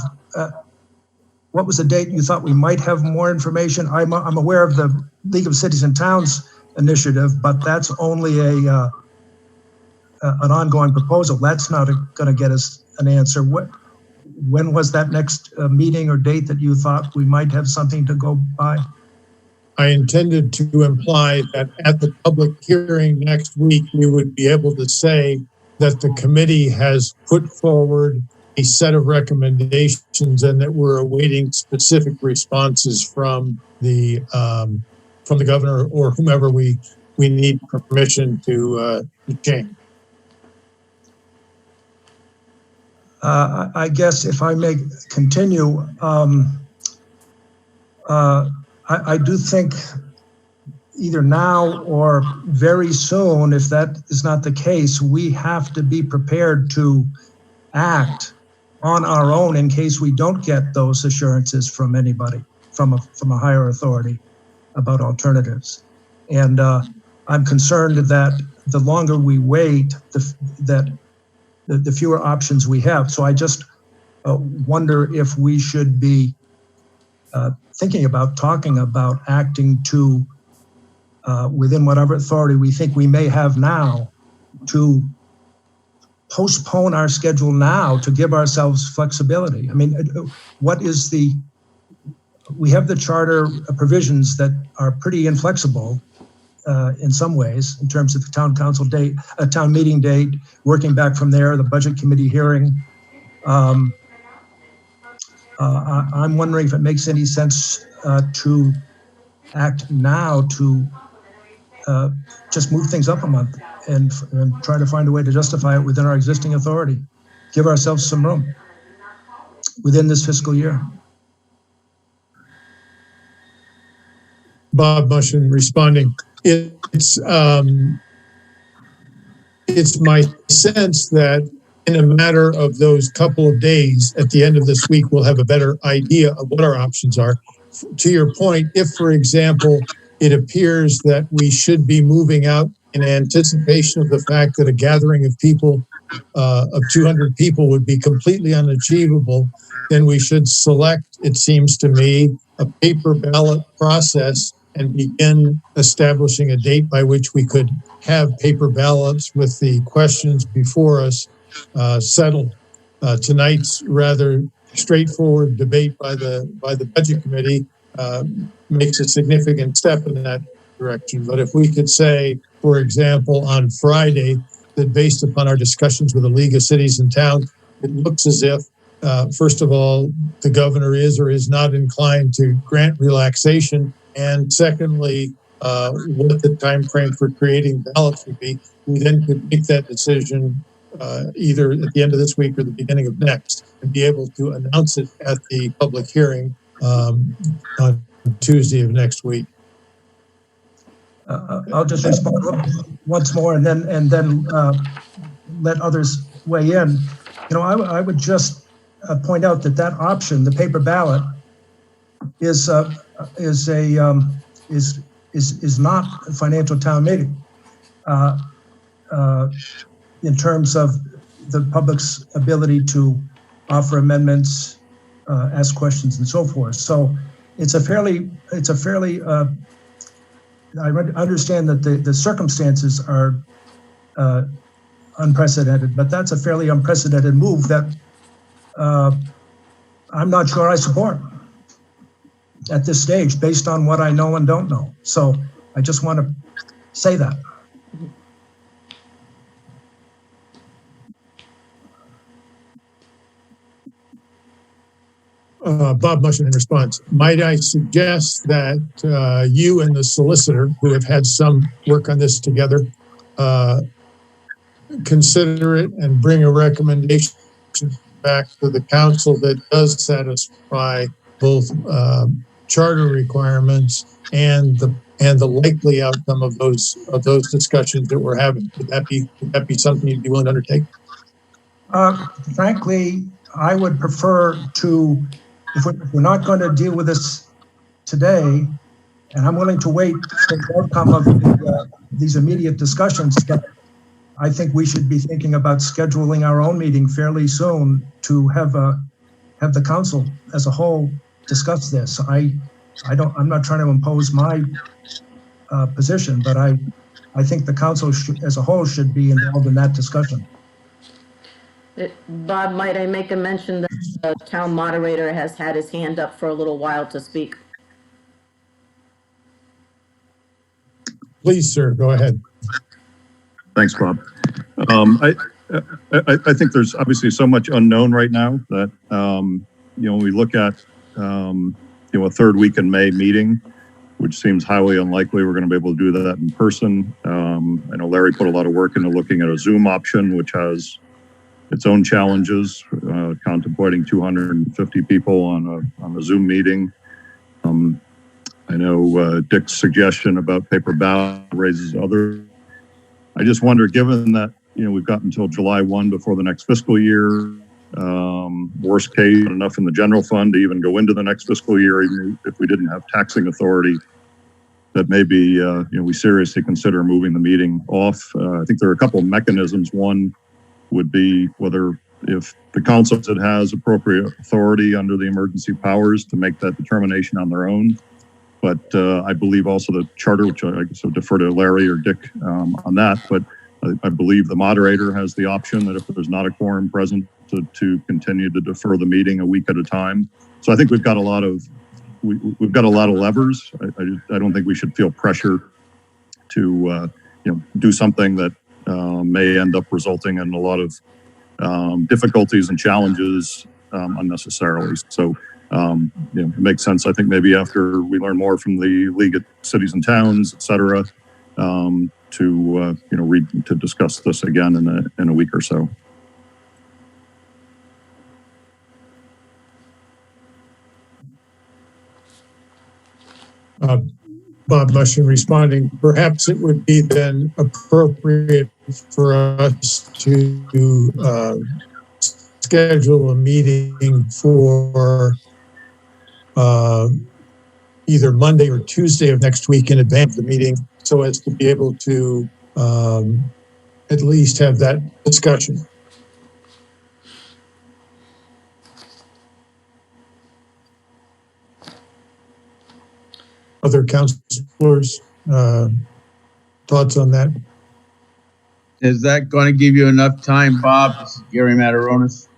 more information? I'm aware of the League of Cities and Towns initiative, but that's only an ongoing proposal. That's not going to get us an answer. When was that next meeting or date that you thought we might have something to go by? I intended to imply that at the public hearing next week, we would be able to say that the committee has put forward a set of recommendations and that we're awaiting specific responses from the governor or whomever we need permission to change. I guess if I may continue, I do think either now or very soon, if that is not the case, we have to be prepared to act on our own in case we don't get those assurances from anybody, from a higher authority about alternatives. And I'm concerned that the longer we wait, the fewer options we have. So I just wonder if we should be talking about acting to, within whatever authority we think we may have now, to postpone our schedule now to give ourselves flexibility. I mean, we have the charter provisions that are pretty inflexible in some ways in terms of the town council date, a town meeting date, working back from there, the budget committee hearing. I'm wondering if it makes any sense to act now to just move things up a month and try to find a way to justify it within our existing authority. Give ourselves some room within this fiscal year. Bob Mushin responding. It's my sense that in a matter of those couple of days at the end of this week, we'll have a better idea of what our options are. To your point, if, for example, it appears that we should be moving out in anticipation of the fact that a gathering of people, of 200 people would be completely unachievable, then we should select, it seems to me, a paper ballot process and begin establishing a date by which we could have paper ballots with the questions before us settled. Tonight's rather straightforward debate by the budget committee makes a significant step in that direction. But if we could say, for example, on Friday, that based upon our discussions with the League of Cities and Towns, it looks as if, first of all, the governor is or is not inclined to grant relaxation, and secondly, what the time frame for creating ballots would be. We then could make that decision either at the end of this week or the beginning of next, and be able to announce it at the public hearing on Tuesday of next week. I'll just respond once more and then let others weigh in. You know, I would just point out that option, the paper ballot, is not a financial town meeting in terms of the public's ability to offer amendments, ask questions, and so forth. So it's a fairly. I understand that the circumstances are unprecedented, but that's a fairly unprecedented move that I'm not sure I support at this stage, based on what I know and don't know. So I just want to say that. Bob Mushin in response. Might I suggest that you and the solicitor, who have had some work on this together, consider it and bring a recommendation back to the council that does satisfy both charter requirements and the likely outcome of those discussions that we're having? Would that be something you'd be willing to undertake? Frankly, I would prefer to, if we're not going to deal with this today, and I'm willing to wait for the outcome of these immediate discussions, I think we should be thinking about scheduling our own meeting fairly soon to have the council as a whole discuss this. I'm not trying to impose my position, but I think the council as a whole should be involved in that discussion. Bob, might I make a mention that the town moderator has had his hand up for a little while to speak? Please, sir, go ahead. Thanks, Bob. I think there's obviously so much unknown right now that, we look at, a third week in May meeting, which seems highly unlikely we're going to be able to do that in person. I know Larry put a lot of work into looking at a Zoom option, which has its own challenges, contemplating 250 people on a Zoom meeting. I know Dick's suggestion about paper ballot raises other. I just wonder, given that we've got until July 1 before the next fiscal year, Worst case, enough in the general fund to even go into the next fiscal year, even if we didn't have taxing authority, that maybe we seriously consider moving the meeting off. I think there are a couple of mechanisms. One would be whether if the council has appropriate authority under the emergency powers to make that determination on their own. But I believe also the charter, which I guess I'll defer to Larry or Dick on that, but I believe the moderator has the option that if there's not a quorum present to continue to defer the meeting a week at a time. So I think we've got a lot of we've got a lot of levers. I don't think we should feel pressure to do something that may end up resulting in a lot of difficulties and challenges unnecessarily. So it makes sense. I think maybe after we learn more from the League of Cities and Towns, et cetera, to discuss this again in a week or so. Bob Mushing responding, perhaps it would be then appropriate for us to schedule a meeting for either Monday or Tuesday of next week in advance of the meeting, so as to be able to at least have that discussion. Other councilors, thoughts on that? Is that going to give you enough time, Bob? This is Gary Mataronis.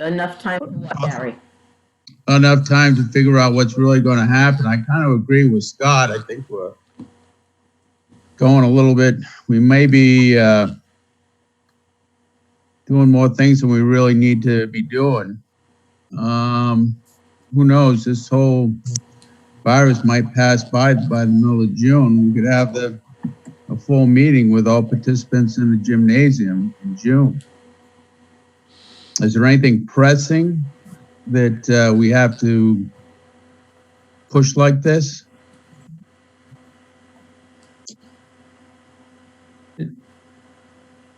Enough time for what, Gary? Enough time to figure out what's really going to happen. I kind of agree with Scott. I think we're going a little bit, we may be doing more things than we really need to be doing. Who knows? This whole virus might pass by the middle of June. We could have a full meeting with all participants in the gymnasium in June. Is there anything pressing that we have to push like this?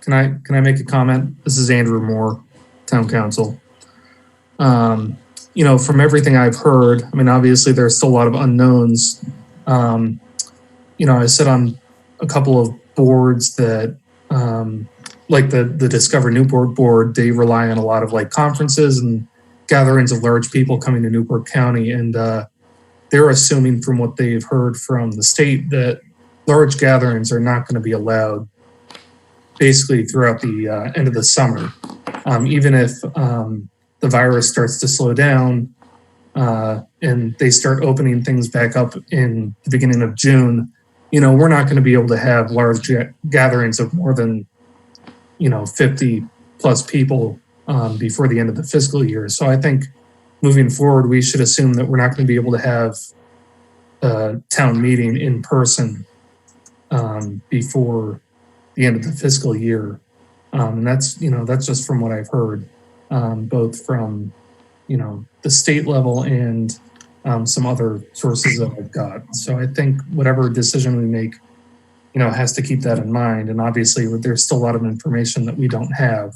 Can I make a comment? This is Andrew Moore, Town Council. From everything I've heard, I mean, obviously there's still a lot of unknowns. I sit on a couple of boards that, like the Discover Newport board, they rely on a lot of like conferences and gatherings of large people coming to Newport County. And they're assuming from what they've heard from the state that large gatherings are not going to be allowed basically throughout the end of the summer. Even if the virus starts to slow down and they start opening things back up in the beginning of June, we're not going to be able to have large gatherings of more than, 50 plus people before the end of the fiscal year. So I think moving forward, we should assume that we're not going to be able to have a town meeting in person before the end of the fiscal year. And that's just from what I've heard, both from, the state level and some other sources that I've got. So I think whatever decision we make, has to keep that in mind. And obviously there's still a lot of information that we don't have.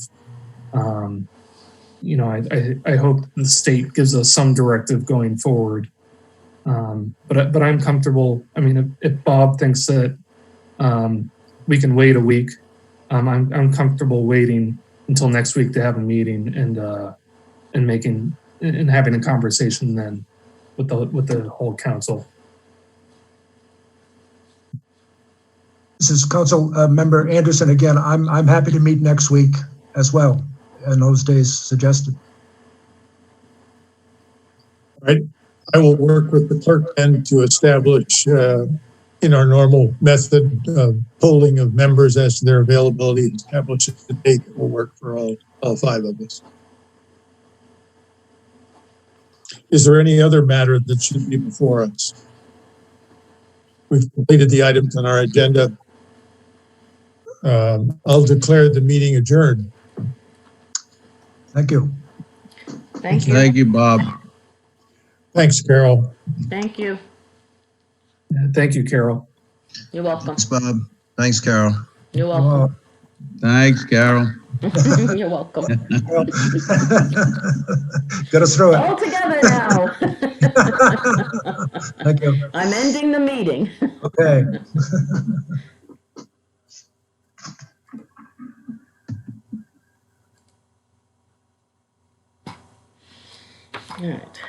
I hope the state gives us some directive going forward. But I'm comfortable. I mean, if Bob thinks that we can wait a week, I'm comfortable waiting until next week to have a meeting and having a conversation then with the whole council. This is Council Member Anderson again. I'm happy to meet next week as well, and those days suggested. All right. I will work with the clerk then to establish in our normal method of polling of members as to their availability, establish a date that will work for all five of us. Is there any other matter that should be before us? We've completed the items on our agenda. I'll declare the meeting adjourned. Thank you. Thank you. Thank you, Bob. Thanks, Carol. Thank you. Thank you, Carol. You're welcome. Thanks, Bob. Thanks, Carol. You're welcome. Thanks, Carol. You're welcome. Get us through it. All together now. Thank you. I'm ending the meeting. Okay. All right.